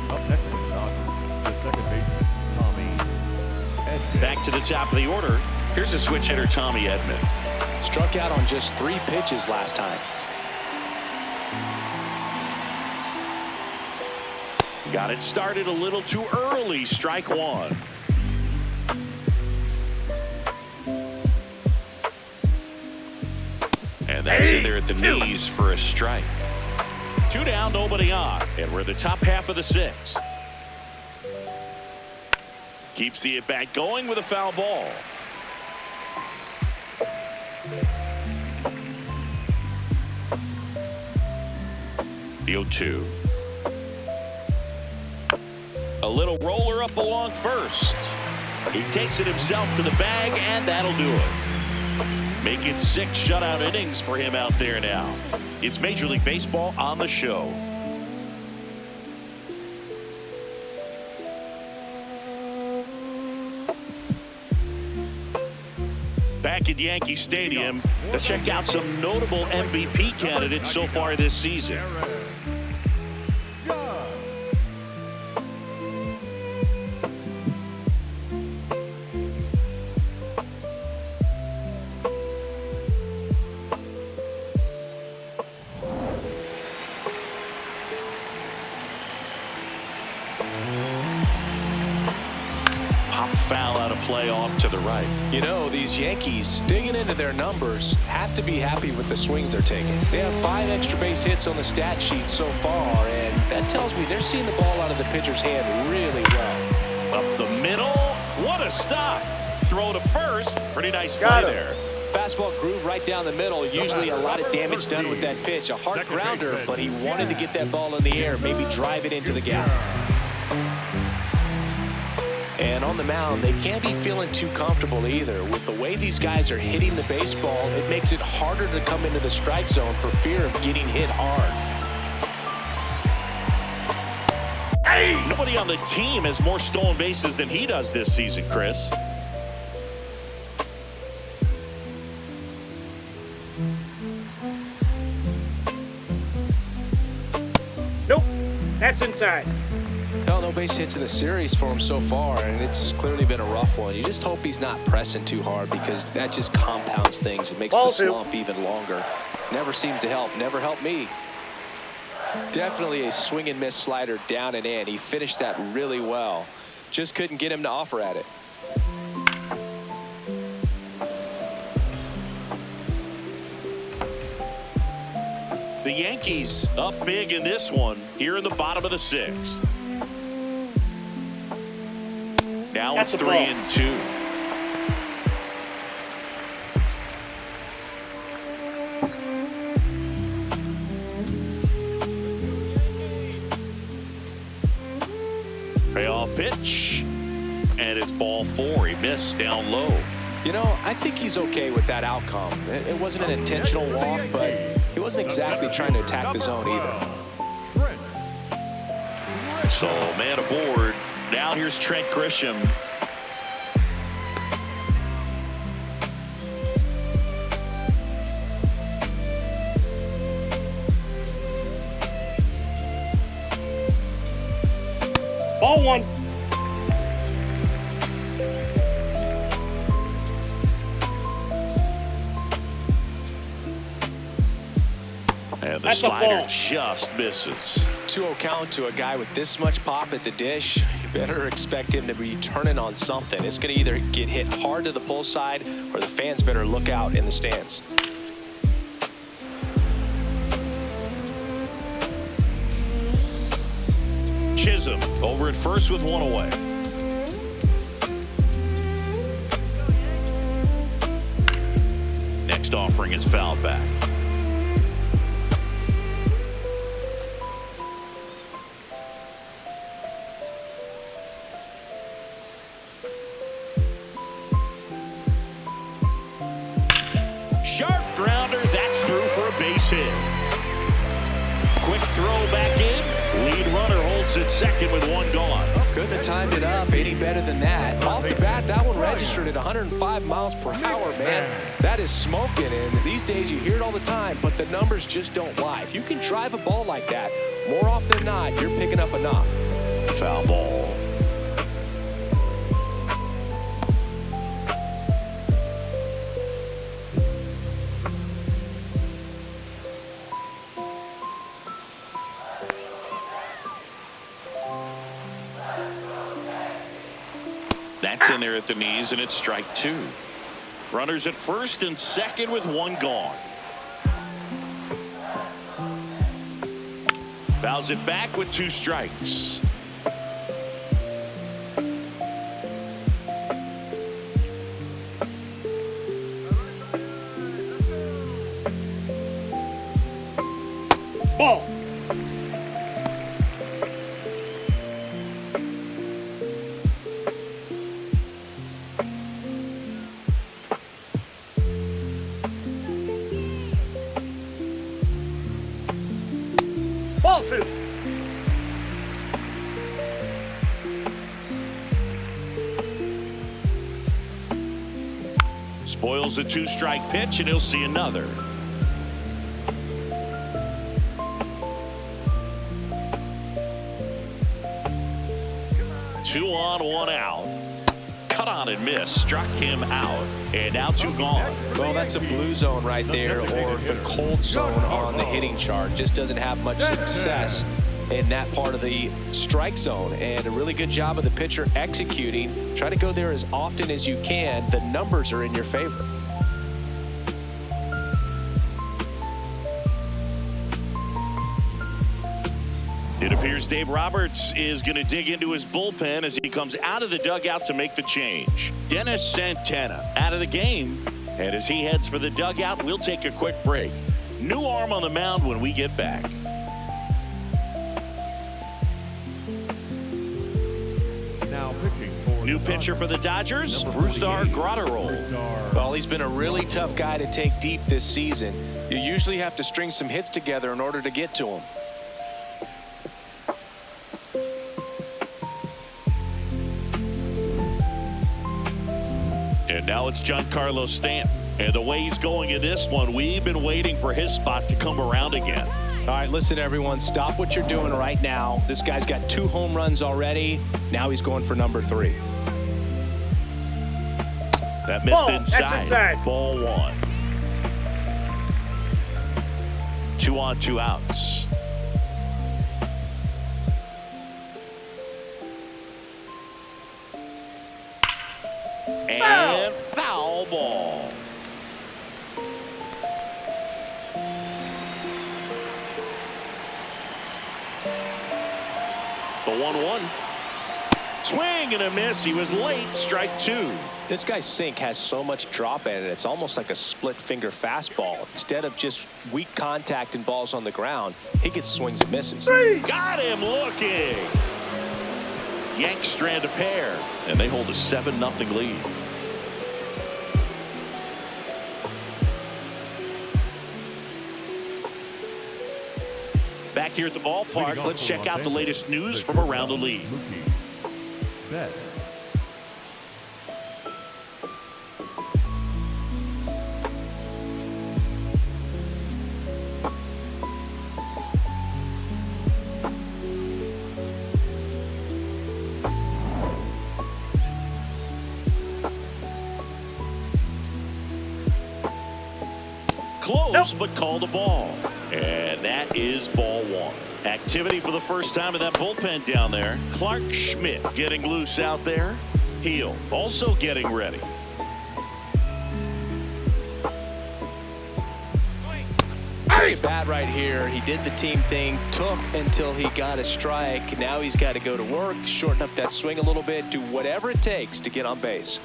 Speaker 4: Up next for the Dodgers, the second baseman, Tommy Edman.
Speaker 1: Back to the top of the order. Here's a switch hitter, Tommy Edman.
Speaker 2: Struck out on just 3 pitches last time.
Speaker 1: Got it started a little too early. Strike one. And that's in there at the knees for a strike. 2 down, nobody on. And we're in the top half of the 6th. Keeps the at-bat going with a foul ball. The 0-2. A little roller up along first. He takes it himself to the bag, and that'll do it. Make it 6 shutout innings for him out there now. It's Major League Baseball on the show. Back at Yankee Stadium, let's check out some notable MVP candidates so far this season. Foul out of play off to the right.
Speaker 2: You know, these Yankees, digging into their numbers, have to be happy with the swings they're taking. They have 5 extra base hits on the stat sheet so far, and that tells me they're seeing the ball out of the pitcher's hand really well.
Speaker 1: Up the middle. What a stop. Throw to first. Pretty nice play there.
Speaker 2: Fastball groove right down the middle. Usually a lot of damage done with that pitch. A hard grounder, but he wanted to get that ball in the air, maybe drive it into the gap. And on the mound, they can't be feeling too comfortable either. With the way these guys are hitting the baseball, it makes it harder to come into the strike zone for fear of getting hit hard.
Speaker 1: Hey! Nobody on the team has more stolen bases than he does this season, Chris.
Speaker 3: Nope, that's inside.
Speaker 2: No base hits in the series for him so far, and it's clearly been a rough one. You just hope he's not pressing too hard, because that just compounds things. It makes the slump even longer. Never seems to help. Never helped me. Definitely a swing and miss slider down and in. He finished that really well. Just couldn't get him to offer at it.
Speaker 1: The Yankees up big in this one here in the bottom of the 6th. Now it's 3-2. Payoff pitch, and it's ball 4. He missed down low.
Speaker 2: You know, I think he's okay with that outcome. It wasn't an intentional walk, but he wasn't exactly trying to attack the zone either.
Speaker 1: So, man aboard. Now here's Trent Grisham.
Speaker 3: Ball 1.
Speaker 1: And the slider just misses.
Speaker 2: 2-0 count to a guy with this much pop at the dish. You better expect him to be turning on something. It's going to either get hit hard to the pull side, or the fans better look out in the stands.
Speaker 1: Chisholm over at first with 1 away. Next offering is fouled back. sharp grounder. That's through for a base hit. Quick throw back in. Lead runner holds at second with one gone.
Speaker 2: Couldn't have timed it up any better than that. Off the bat, that one registered at 105 miles per hour, man. That is smoking, and these days you hear it all the time, but the numbers just don't lie. If you can drive a ball like that, more often than not, you're picking up a knock.
Speaker 1: Foul ball. That's in there at the knees, and it's strike two. Runners at first and second with one gone. Fouls it back with two strikes.
Speaker 3: Ball. Ball two.
Speaker 1: Spoils the two-strike pitch, and he'll see another. Two on, one out. Cut on and miss. Struck him out. And now two gone.
Speaker 2: Well, that's a blue zone right there, or the cold zone on the hitting chart. Just doesn't have much success in that part of the strike zone. And a really good job of the pitcher executing. Try to go there as often as you can. The numbers are in your favor.
Speaker 1: It appears Dave Roberts is going to dig into his bullpen as he comes out of the dugout to make the change. Dennis Santana out of the game. And as he heads for the dugout, we'll take a quick break. New arm on the mound when we get back.
Speaker 4: Now pitching for
Speaker 1: New pitcher for the Dodgers, Brusdar Graterol.
Speaker 2: Well, he's been a really tough guy to take deep this season. You usually have to string some hits together in order to get to him.
Speaker 1: And now it's Giancarlo Stanton. And the way he's going in this one, we've been waiting for his spot to come around again.
Speaker 2: All right, listen, everyone. Stop what you're doing right now. This guy's got 2 home runs already. Now he's going for number 3.
Speaker 1: That missed
Speaker 3: Ball.
Speaker 1: inside.
Speaker 3: That's inside.
Speaker 1: Ball one. 2 on, 2 outs. And foul ball. The 1-1. Swing and a miss. He was late. Strike 2.
Speaker 2: This guy's sink has so much drop in it. It's almost like a split finger fastball. Instead of just weak contact and balls on the ground, he gets swings and misses.
Speaker 1: Got him looking. Yanks strand a pair, and they hold a 7-0 lead. Back here at the ballpark, let's check out the latest news from around the league. Close, but called a ball. And that is ball one. Activity for the first time in that bullpen down there. Clark Schmidt getting loose out there. Heel also getting ready.
Speaker 2: Great bat right here. He did the team thing, took until he got a strike. Now he's got to go to work, shorten up that swing a little bit, do whatever it takes to get on base.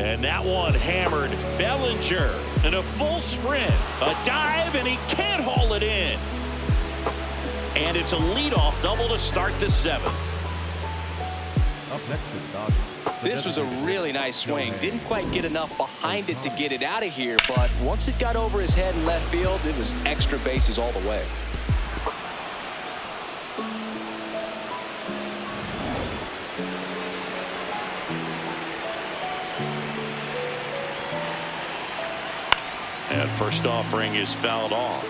Speaker 1: And that one hammered. Bellinger in a full sprint. A dive, and he can't haul it in. And it's a leadoff double to start the seventh.
Speaker 4: Up next to the Dodgers.
Speaker 2: This was a really nice swing. Didn't quite get enough behind it to get it out of here, but once it got over his head in left field, it was extra bases all the way.
Speaker 1: And first offering is fouled off.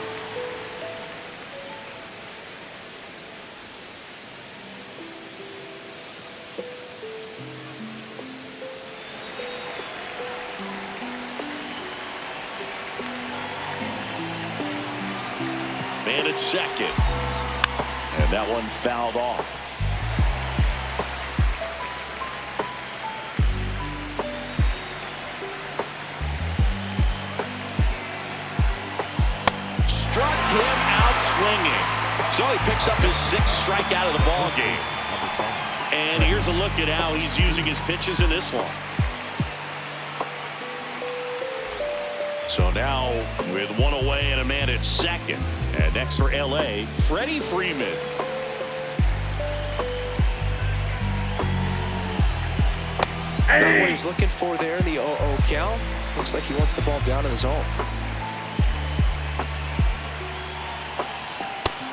Speaker 1: Man at second. And that one fouled off. Struck him out swinging. So he picks up his sixth strikeout of the ball game. And here's a look at how he's using his pitches in this one. So now with one away and a man at second. And next for LA, Freddie Freeman.
Speaker 2: Not what he's looking for there in the 0-0 count. Looks like he wants the ball down in the zone.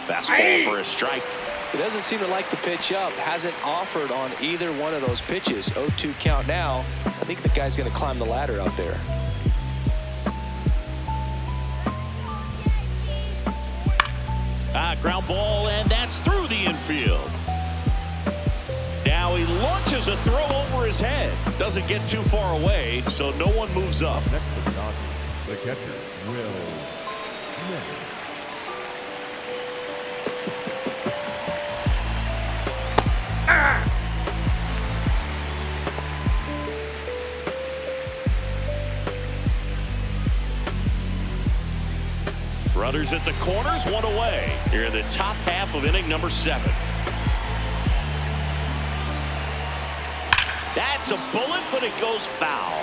Speaker 1: Fastball for a strike.
Speaker 2: He doesn't seem to like the pitch up. Hasn't offered on either one of those pitches. 0-2 count now. I think the guy's going to climb the ladder out there.
Speaker 1: Ground ball, and that's through the infield. Now he launches a throw over his head. Doesn't get too far away, so no one moves up.
Speaker 4: Next to the Dodgers, the catcher, Will Smith.
Speaker 1: Runners at the corners, one away. Here in the top half of inning number 7. That's a bullet, but it goes foul.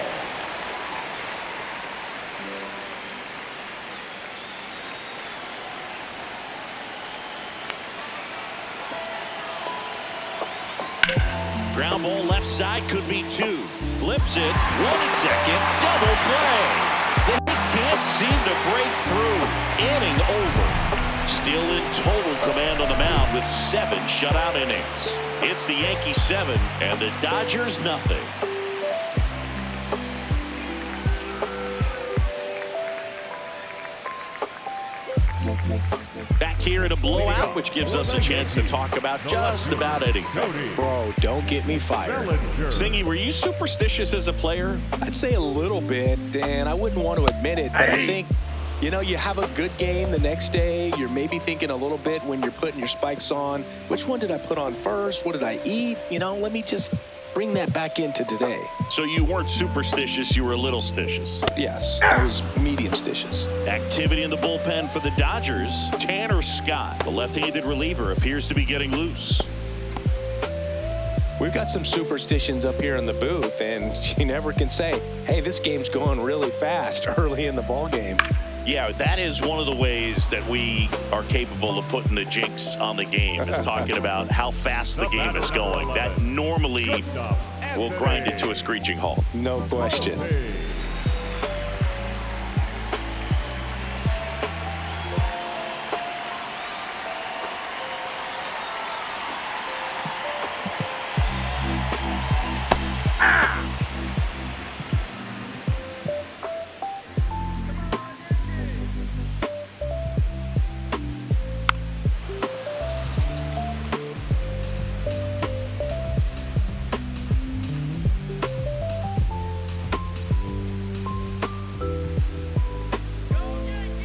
Speaker 1: Ground ball left side, could be 2. Flips it, 1 at second, double play. They can't seem to break through. Inning over. Still in total command on the mound with 7 shutout innings. It's the Yankees 7 and the Dodgers nothing. Back here in a blowout, which gives us a chance to talk about just about anything.
Speaker 2: Bro, don't get me fired.
Speaker 1: Singy, were you superstitious as a player?
Speaker 2: I'd say a little bit, and I wouldn't want to admit it, but I think, you know, you have a good game the next day. You're maybe thinking a little bit when you're putting your spikes on. Which one did I put on first? What did I eat? You know, let me just bring that back into today.
Speaker 1: So you weren't superstitious, you were a little stitious.
Speaker 2: Yes, I was medium stitious.
Speaker 1: Activity in the bullpen for the Dodgers. Tanner Scott, the left-handed reliever, appears to be getting loose.
Speaker 2: We've got some superstitions up here in the booth, and you never can say, hey, this game's going really fast early in the ball game.
Speaker 1: Yeah, that is one of the ways that we are capable of putting the jinx on the game, is talking about how fast the game is going. That normally will grind it to a screeching halt.
Speaker 2: No question.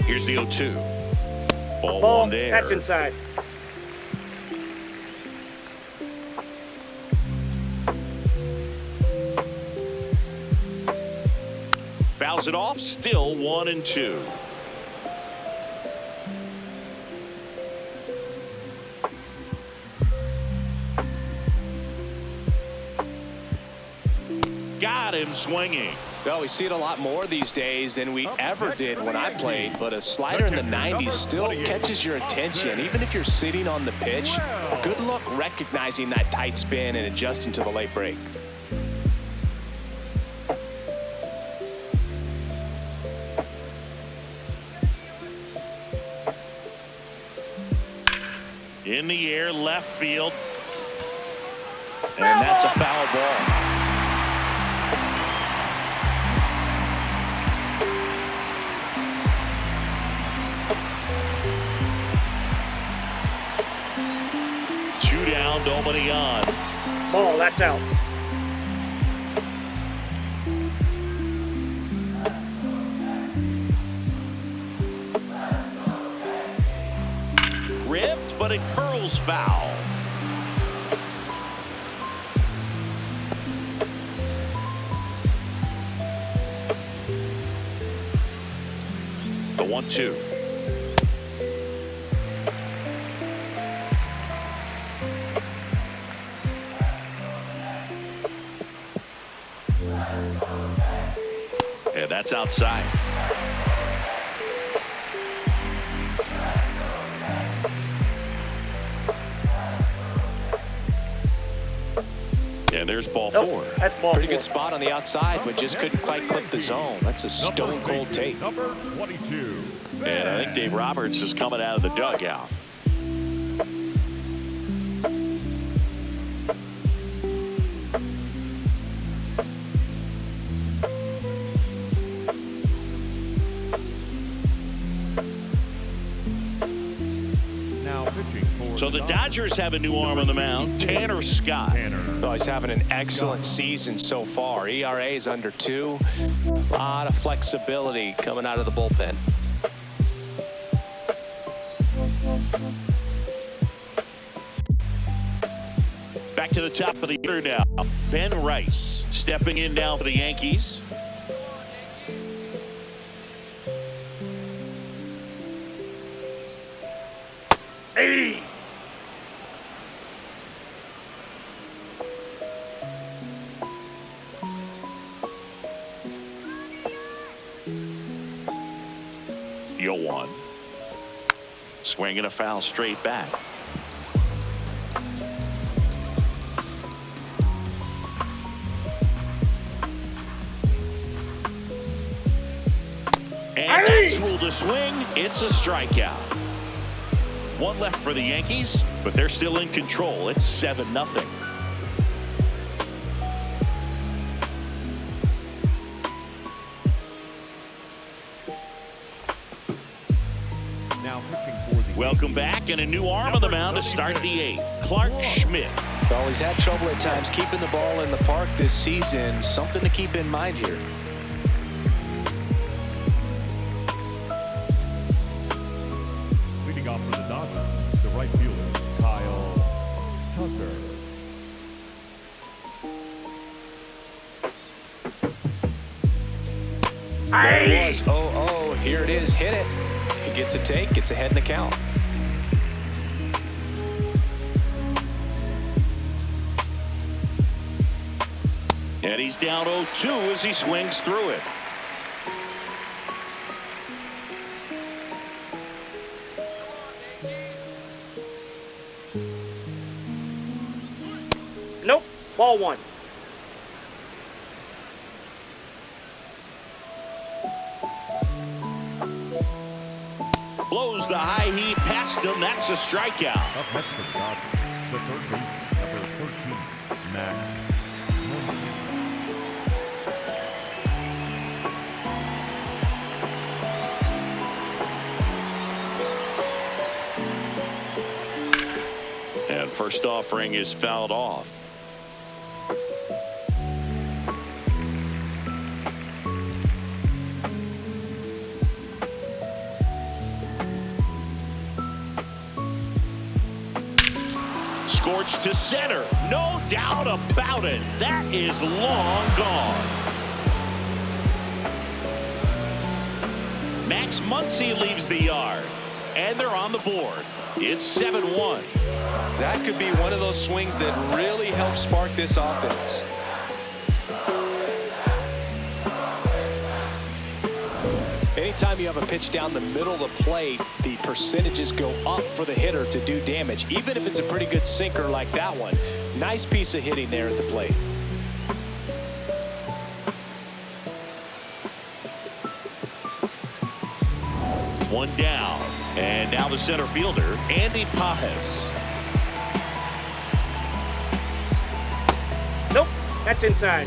Speaker 1: Here's the 0-2. Ball
Speaker 3: Ball,
Speaker 1: one there.
Speaker 3: catch inside.
Speaker 1: Fouls it off, still 1-2. got him swinging.
Speaker 2: Well, we see it a lot more these days than we ever did when I played, but a slider in the 90s still catches your attention. Even if you're sitting on the pitch, good luck recognizing that tight spin and adjusting to the late break.
Speaker 1: In the air, left field. And that's a foul ball. Two down, nobody on.
Speaker 3: Ball, that's out.
Speaker 1: Ripped, but it curls foul. The 1-2. Yeah, that's outside. And there's ball four.
Speaker 3: That's ball
Speaker 2: Pretty
Speaker 3: four.
Speaker 2: good spot on the outside, but just couldn't quite clip the zone. That's a stone cold take.
Speaker 4: Number 22.
Speaker 1: And I think Dave Roberts is coming out of the dugout.
Speaker 4: Now pitching for
Speaker 1: So the Dodgers have a new arm on the mound, Tanner Scott.
Speaker 2: Oh, he's having an excellent season so far. ERA is under 2. A lot of flexibility coming out of the bullpen.
Speaker 1: Back to the top of the order now. Ben Rice stepping in now for the Yankees.
Speaker 3: Hey!
Speaker 1: Yo one. Swinging a foul straight back. And that's ruled a swing. It's a strikeout. One left for the Yankees, but they're still in control. It's 7-0.
Speaker 4: now pitching for the
Speaker 1: Welcome back, and a new arm on the mound to start the 8th. Clark Schmidt.
Speaker 2: Well, he's had trouble at times keeping the ball in the park this season. Something to keep in mind here.
Speaker 4: leading off for the Dodgers, the right fielder, Kyle Tucker.
Speaker 2: There it was. Oh, here it is. Hit it. He gets a take. Gets ahead in the count.
Speaker 1: And he's down 0-2 as he swings through it.
Speaker 3: Nope. Ball 1.
Speaker 1: Blows the high heat past him. That's a strikeout.
Speaker 4: Up next for the Dodgers, the third baseman, number 13, Max.
Speaker 1: And first offering is fouled off. Scorched to center. No doubt about it. That is long gone. Max Muncy leaves the yard. And they're on the board. It's 7-1.
Speaker 2: That could be one of those swings that really helps spark this offense. Anytime you have a pitch down the middle of the plate, the percentages go up for the hitter to do damage, even if it's a pretty good sinker like that one. Nice piece of hitting there at the plate.
Speaker 1: One down. And now the center fielder, Andy Pajes.
Speaker 3: Nope, that's inside.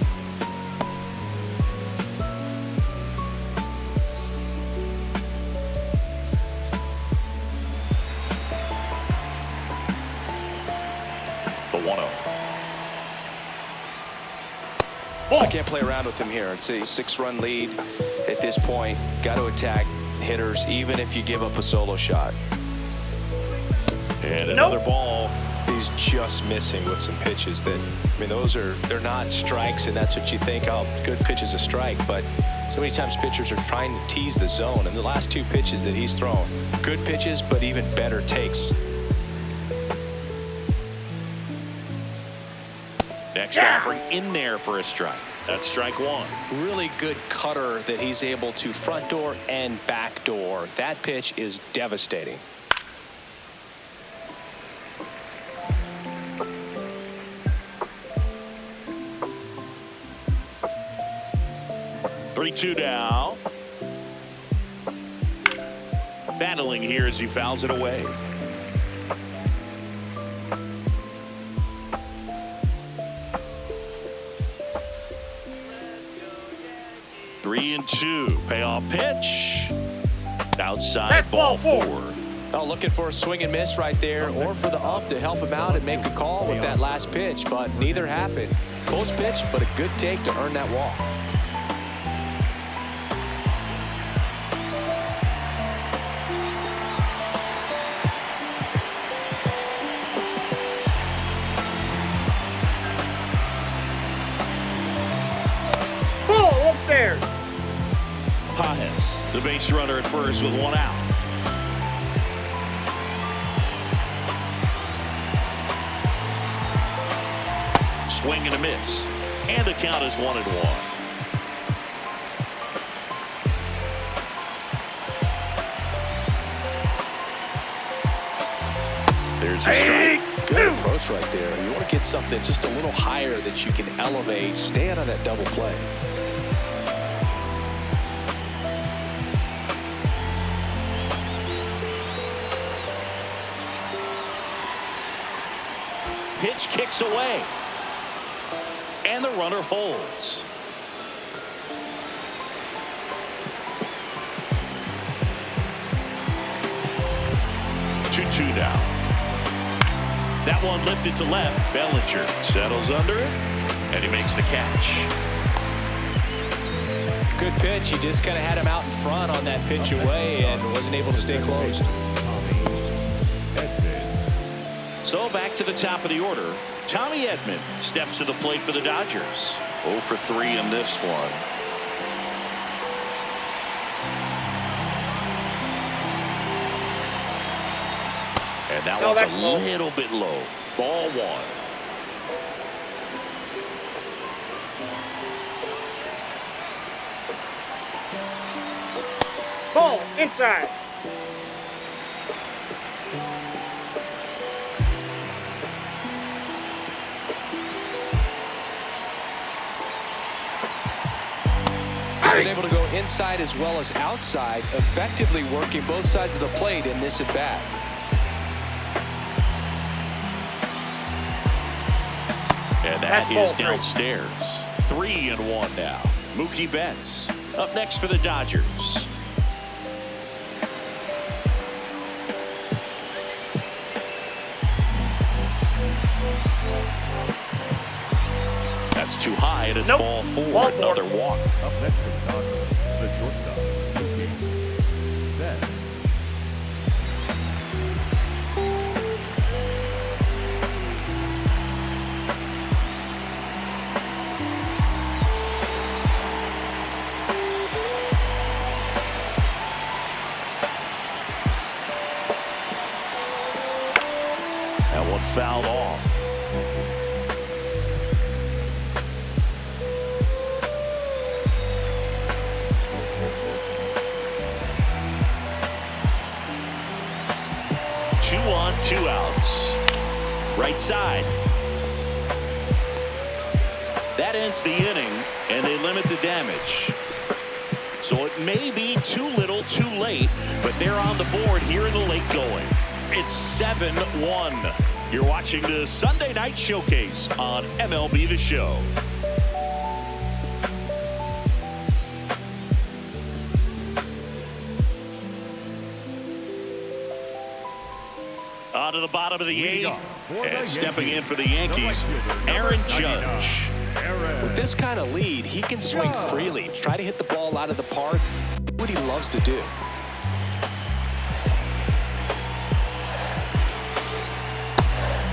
Speaker 1: The 1-0.
Speaker 2: I can't play around with him here. It's a 6-run lead at this point. Got to attack hitters, even if you give up a solo shot.
Speaker 1: And another ball.
Speaker 2: He's just missing with some pitches that, I mean, they're not strikes, and that's what you think, oh, good pitch is a strike. But so many times pitchers are trying to tease the zone, and the last 2 pitches that he's thrown, good pitches, but even better takes.
Speaker 1: Next offering in there for a strike. That's strike 1.
Speaker 2: Really good cutter that he's able to front door and back door. That pitch is devastating.
Speaker 1: Three-two now. Battling here as he fouls it away. Three and two. Payoff pitch. Outside,
Speaker 3: That's
Speaker 1: ball
Speaker 3: ball
Speaker 1: 4.
Speaker 2: Oh, looking for a swing and miss right there, or for the ump to help him out and make a call with that last pitch, but neither happened. Close pitch, but a good take to earn that walk.
Speaker 3: Ball up there.
Speaker 1: Pajes, the base runner at first with 1 out. Swing and a miss. And the count is 1-1. There's a strike.
Speaker 2: Good approach right there. You want to get something just a little higher that you can elevate. Stay out of that double play.
Speaker 1: Pitch kicks away. And the runner holds. Two now. That one lifted to left. Bellinger settles under it, and he makes the catch.
Speaker 2: Good pitch. He just kind of had him out in front on that pitch away and wasn't able to stay closed.
Speaker 1: So back to the top of the order. Tommy Edman steps to the plate for the Dodgers. 0 for 3 in this one. And that one's a little bit low. Ball 1.
Speaker 3: Ball inside.
Speaker 2: Been able to go inside as well as outside, effectively working both sides of the plate in this at bat.
Speaker 1: And that is downstairs. 3-1 now. Mookie Betts up next for the Dodgers. That's too high, and it's ball 4. Another walk.
Speaker 4: Up next for the Dodgers, the shortstop, Mookie Betts.
Speaker 1: That one fouled off. 2 outs. Right side. That ends the inning, and they limit the damage. So it may be too little, too late, but they're on the board here in the late going. It's 7-1. You're watching the Sunday Night Showcase on MLB The Show. On to the bottom of the 8th, and stepping in for the Yankees, Aaron Judge.
Speaker 2: With this kind of lead, he can swing freely, try to hit the ball out of the park, what he loves to do.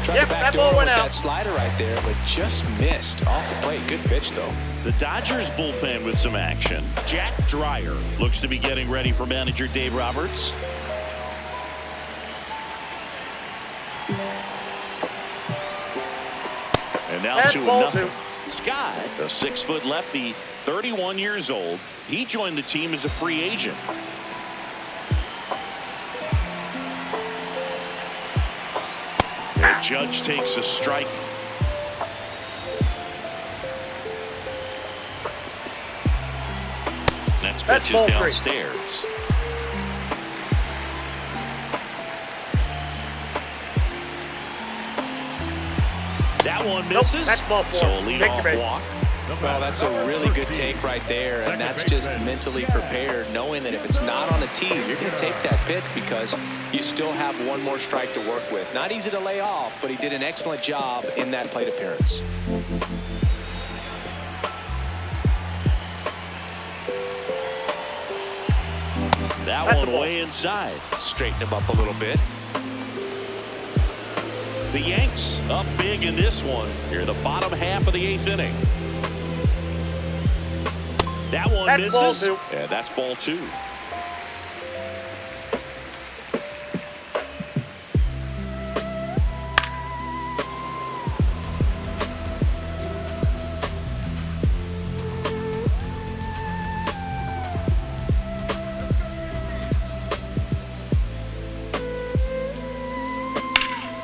Speaker 2: Tried to backdoor with that slider right there, but just missed off the plate. Good pitch, though.
Speaker 1: The Dodgers bullpen with some action. Jack Dreyer looks to be getting ready for manager Dave Roberts. And now 2-0. Scott, a 6-foot lefty, 31 years old. He joined the team as a free agent. And Judge takes a strike. Next pitch is downstairs. That one misses.
Speaker 3: That's ball 4.
Speaker 1: So a leadoff walk.
Speaker 2: Well, that's a really good take right there, and that's just mentally prepared, knowing that if it's not on a tee, you're going to take that pitch because you still have one more strike to work with. Not easy to lay off, but he did an excellent job in that plate appearance.
Speaker 1: That one way inside.
Speaker 2: Straighten him up a little bit.
Speaker 1: The Yanks up big in this one. Here, the bottom half of the 8th inning. That one misses.
Speaker 3: Ball 2.
Speaker 1: Yeah, that's ball 2.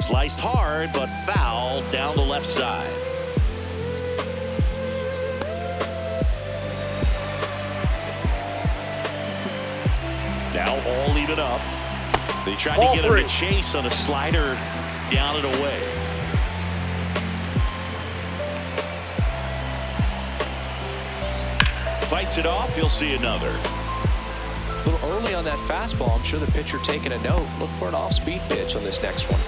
Speaker 1: Sliced hard, but foul down the left side. Now all even up. They tried to get him to chase on a slider down and away. Fights it off. You'll see another.
Speaker 2: A little early on that fastball. I'm sure the pitcher taking a note. Look for an off-speed pitch on this next one.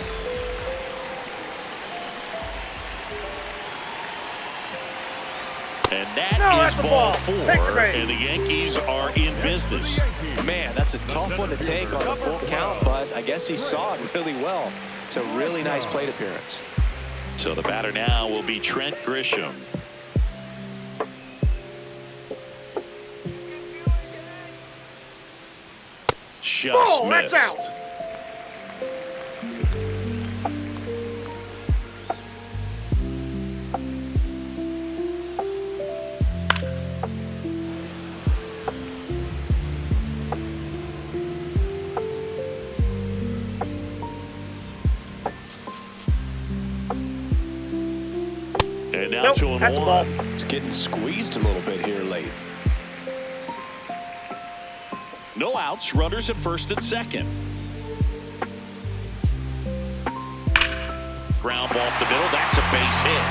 Speaker 1: And that is ball 4, and the Yankees are in business.
Speaker 2: Man, that's a tough one to take on a full count, but I guess he saw it really well. It's a really nice plate appearance.
Speaker 1: So the batter now will be Trent Grisham. Just missed.
Speaker 3: That's out.
Speaker 1: And now 2-1.
Speaker 2: It's getting squeezed a little bit here late.
Speaker 1: No outs, runners at first and second. Ground ball up the middle, that's a base hit.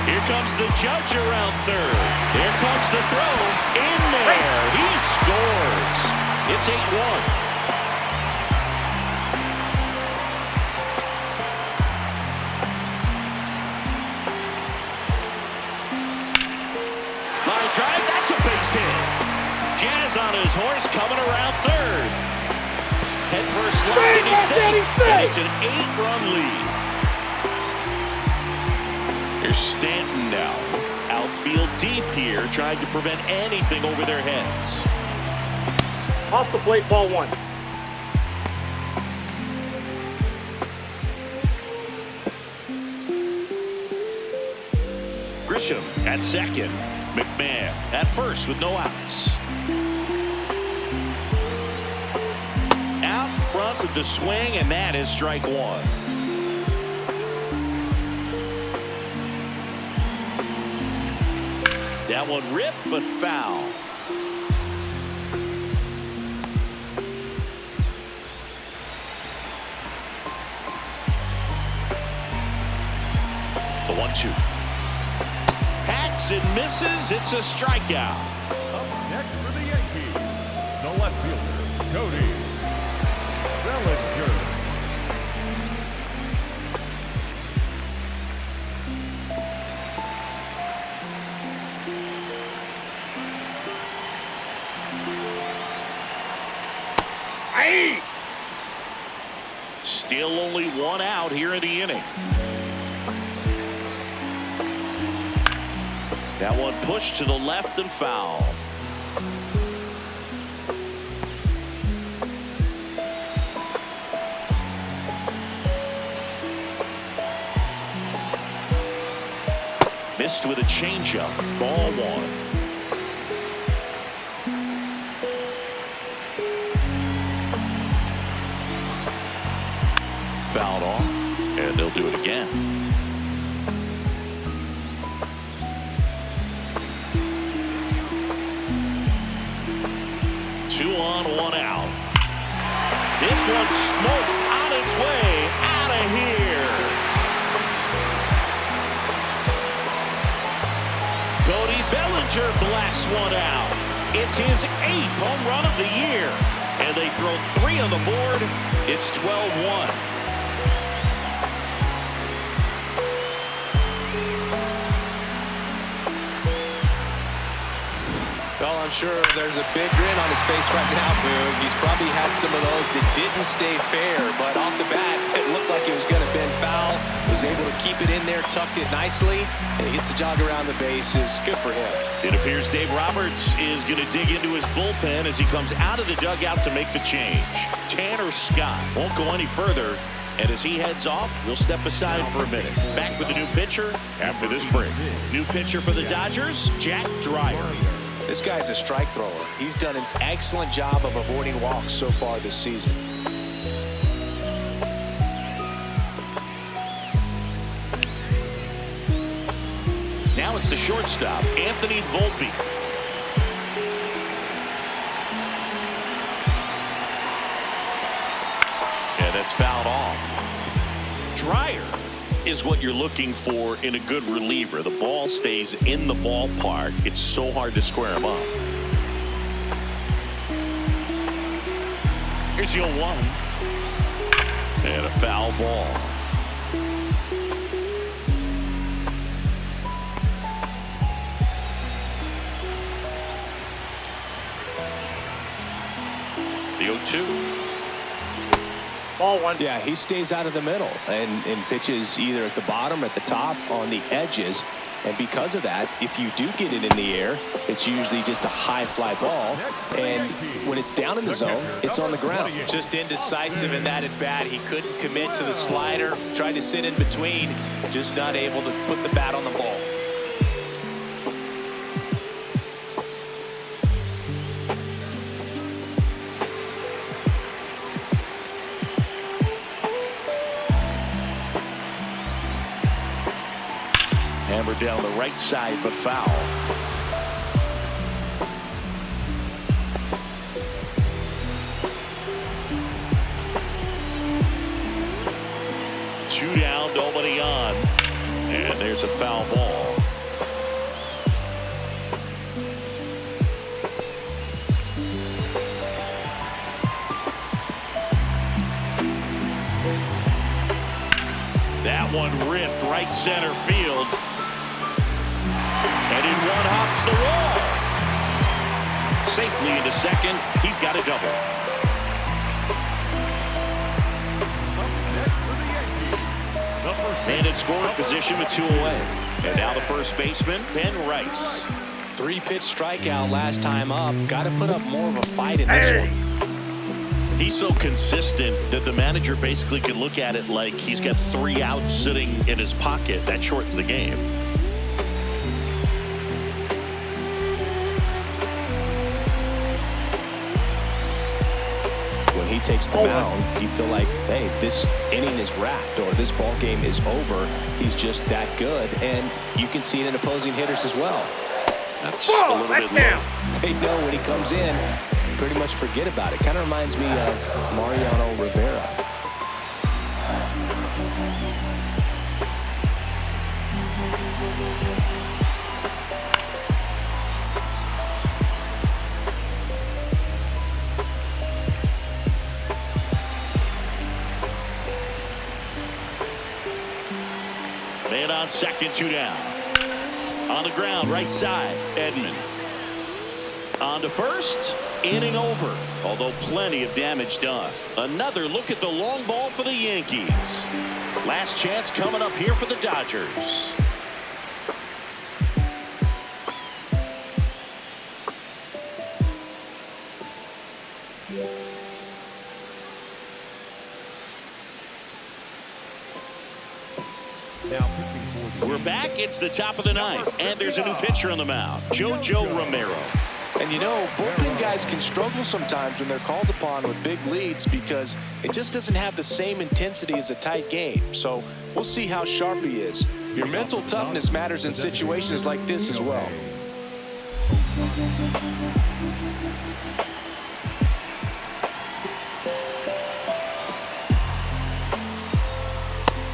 Speaker 1: Here comes the Judge around third. Here comes the throw, in there, he scores. It's 8-1. Line drive, that's a base hit. Jazz on his horse coming around third. Head first slide and he's safe. And it's an 8-run lead. Here's Stanton now. Outfield deep here, trying to prevent anything over their heads.
Speaker 3: Off the plate, ball 1.
Speaker 1: Grisham at second. McMahon at first with no outs. Out front with the swing, and that is strike one. That one ripped, but foul. The 1-2. Hacks and misses. It's a strikeout.
Speaker 4: Up next for the Yankees, the left fielder, Cody Bellinger.
Speaker 1: Still only one out here in the inning. That one pushed to the left and foul. Missed with a changeup. Ball one. Fouled off, and they'll do it again. Two on, one out. This one smoked on its way out of here. Cody Bellinger blasts one out. It's his 8th home run of the year. And they throw 3 on the board. It's 12-1.
Speaker 2: Well, I'm sure there's a big grin on his face right now, Boog. He's probably had some of those that didn't stay fair, but off the bat, it looked like it was going to bend foul. Was able to keep it in there, tucked it nicely, and he gets the jog around the bases. Good for him.
Speaker 1: It appears Dave Roberts is going to dig into his bullpen as he comes out of the dugout to make the change. Tanner Scott won't go any further, and as he heads off, we'll step aside for a minute. Back with the new pitcher after this break. New pitcher for the Dodgers, Jack Dreyer.
Speaker 2: This guy's a strike thrower. He's done an excellent job of avoiding walks so far this season.
Speaker 1: Now it's the shortstop, Anthony Volpe. And that's fouled off. Dreyer is what you're looking for in a good reliever. The ball stays in the ballpark. It's so hard to square him up. Here's your 1. And a foul ball. The 0-2.
Speaker 3: Ball 1.
Speaker 2: Yeah, he stays out of the middle and pitches either at the bottom or at the top on the edges. And because of that, if you do get it in the air, it's usually just a high fly ball. And when it's down in the zone, it's on the ground. Just indecisive in that at bat. He couldn't commit to the slider, tried to sit in between, just not able to put the bat on the ball.
Speaker 1: Hammered down the right side, but foul. Two down, nobody on. And there's a foul ball. That one ripped right center field. And in one hops the wall. Safely into second. He's got a double. And in scoring position with 2 away. And now the first baseman, Ben Rice.
Speaker 2: 3-pitch strikeout last time up. Got to put up more of a fight in this one.
Speaker 1: He's so consistent that the manager basically can look at it like he's got 3 outs sitting in his pocket. That shortens the game.
Speaker 2: When he he takes the mound, you feel like, hey, this inning is wrapped or this ball game is over. He's just that good, and you can see it in opposing hitters as well.
Speaker 1: That's a little bit low.
Speaker 2: They know when he comes in, pretty much forget about it. Kind of reminds me of Mariano Rivera.
Speaker 1: Man on second, 2 down. On the ground, right side, Edman. On to first, inning over. Although plenty of damage done. Another look at the long ball for the Yankees. Last chance coming up here for the Dodgers. We're back. It's the top of the ninth, and there's a new pitcher on the mound, JoJo Romero.
Speaker 2: And you know, bullpen guys can struggle sometimes when they're called upon with big leads because it just doesn't have the same intensity as a tight game. So we'll see how sharp he is. Your mental toughness matters in situations like this as well.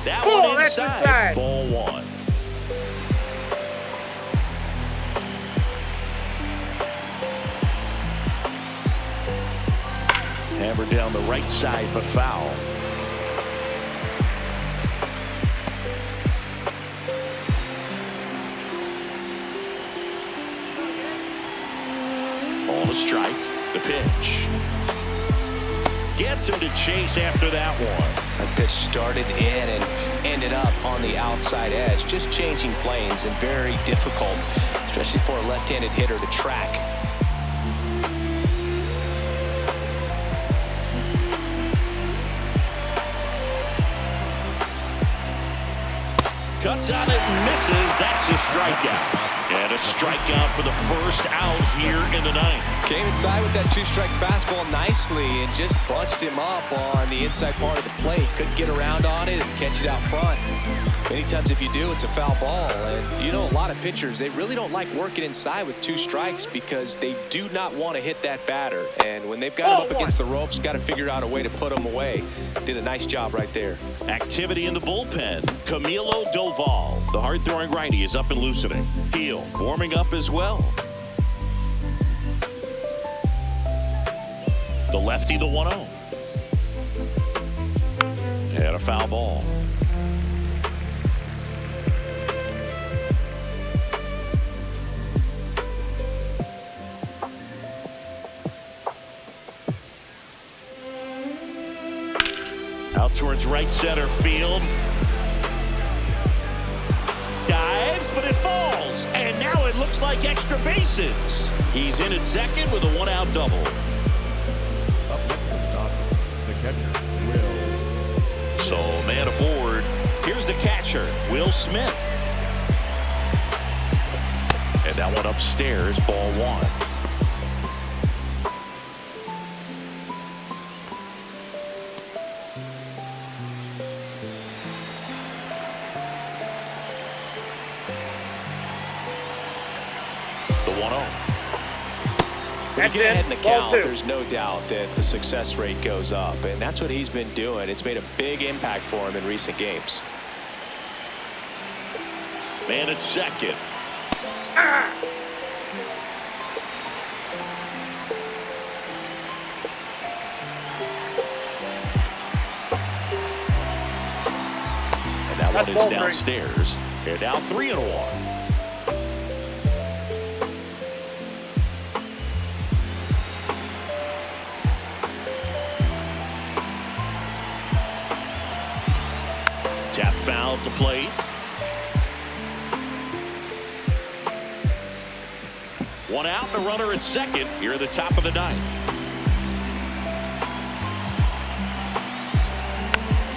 Speaker 1: That one inside. Ball 1. Hammered down the right side, but foul. On a strike, the pitch. Gets him to chase after that one.
Speaker 2: That pitch started in and ended up on the outside edge. Just changing planes and very difficult, especially for a left-handed hitter to track.
Speaker 1: Cuts on it and misses. That's a strikeout. And a strikeout for the first out here in the ninth.
Speaker 2: Came inside with that 2-strike fastball nicely and just bunched him up on the inside part of the plate. Couldn't get around on it and catch it out front. Many times if you do, it's a foul ball. And you know, a lot of pitchers, they really don't like working inside with 2 strikes because they do not want to hit that batter. And when they've got him up against the ropes, got to figure out a way to put him away. Did a nice job right there.
Speaker 1: Activity in the bullpen. Camilo Doval, the hard-throwing righty, is up and loosening. Heel warming up as well. The lefty, the 1-0. And a foul ball. Out towards right center field. Dives, but it falls. And now it looks like extra bases. He's in at second with a 1-out double.
Speaker 4: Up next to the Dodgers, the catcher, Will.
Speaker 1: So, man aboard. Here's the catcher, Will Smith. And that one upstairs, ball 1.
Speaker 2: When you get ahead in the count, there's no doubt that the success rate goes up, and that's what he's been doing. It's made a big impact for him in recent games.
Speaker 1: Man at second. And that one is downstairs. They're down 3-1. Tap foul at the plate. One out and a runner at second here at the top of the ninth.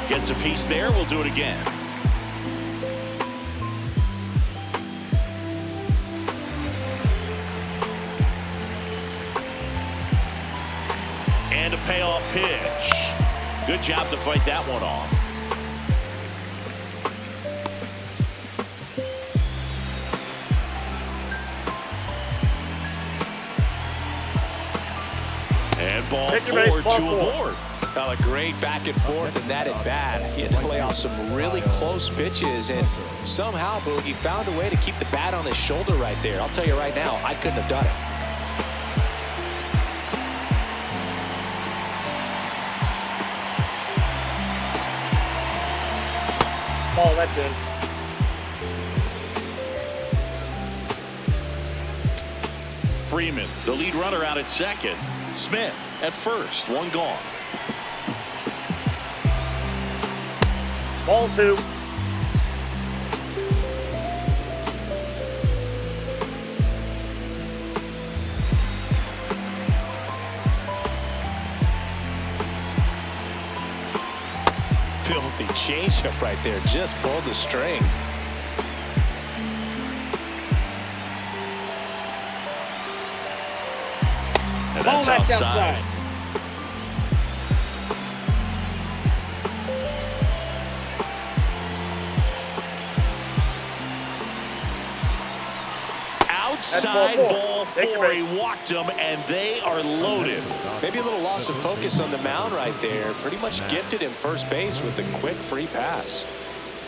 Speaker 1: Gets a piece there. We'll do it again. And And a payoff pitch. Good job to fight that one off. And ball four to a board.
Speaker 2: A great back and forth in that at bat. He had to lay off some really close pitches, and somehow Boogie found a way to keep the bat on his shoulder right there. I'll tell you right now, I couldn't have done it.
Speaker 3: Ball, that's in.
Speaker 1: Freeman, the lead runner, out at second. Smith at first, one gone.
Speaker 3: Ball 2.
Speaker 2: Filthy changeup right there. Just pulled the string.
Speaker 1: And that's outside. Outside ball 4. He walked them, and they are loaded.
Speaker 2: Maybe a little loss of focus on the mound right there. Pretty much gifted him first base with a quick free pass.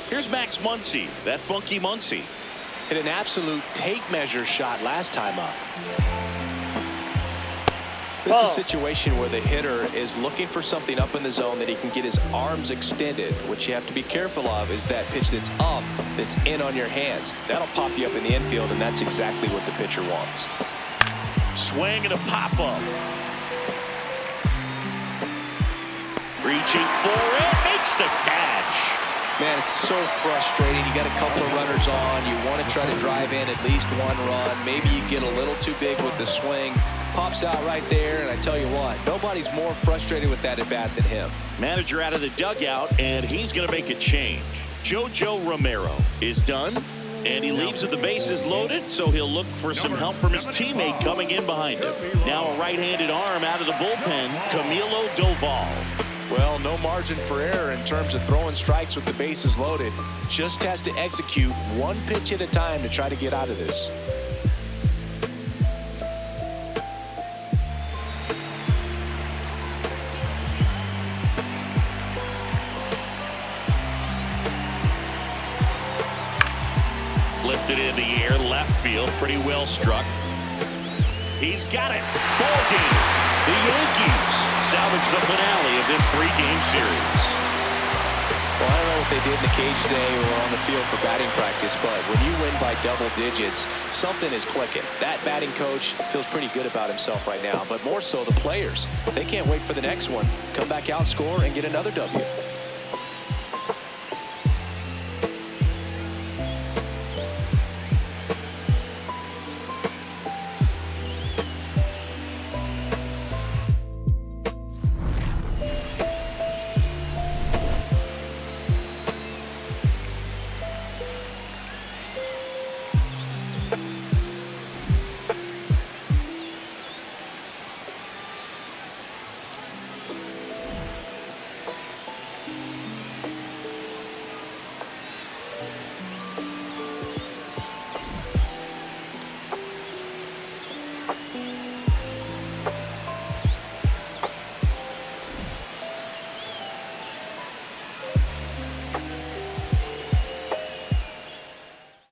Speaker 1: Here's Max Muncy, that funky Muncy.
Speaker 2: Hit an absolute tape measure shot last time up. This is a situation where the hitter is looking for something up in the zone that he can get his arms extended. What you have to be careful of is that pitch that's up, that's in on your hands. That'll pop you up in the infield, and that's exactly what the pitcher wants.
Speaker 1: Swing and a pop-up. Reaching for it, makes the catch.
Speaker 2: Man, it's so frustrating. You got a couple of runners on. You want to try to drive in at least one run. Maybe you get a little too big with the swing. Pops out right there, and I tell you what, nobody's more frustrated with that at bat than him.
Speaker 1: Manager out of the dugout, and he's going to make a change. Jojo Romero is done, and he leaves with the bases loaded, so he'll look for some help from his teammate coming in behind him. Now a right-handed arm out of the bullpen, Camilo Doval.
Speaker 2: Well, no margin for error in terms of throwing strikes with the bases loaded. Just has to execute one pitch at a time to try to get out of this.
Speaker 1: Lifted in the air, left field, pretty well struck. He's got it. Ball game. The Yankees salvage the finale of this 3-game series.
Speaker 2: Well, I don't know what they did in the cage today or on the field for batting practice, but when you win by double digits, something is clicking. That batting coach feels pretty good about himself right now, but more so the players. They can't wait for the next one. Come back out, score, and get another W.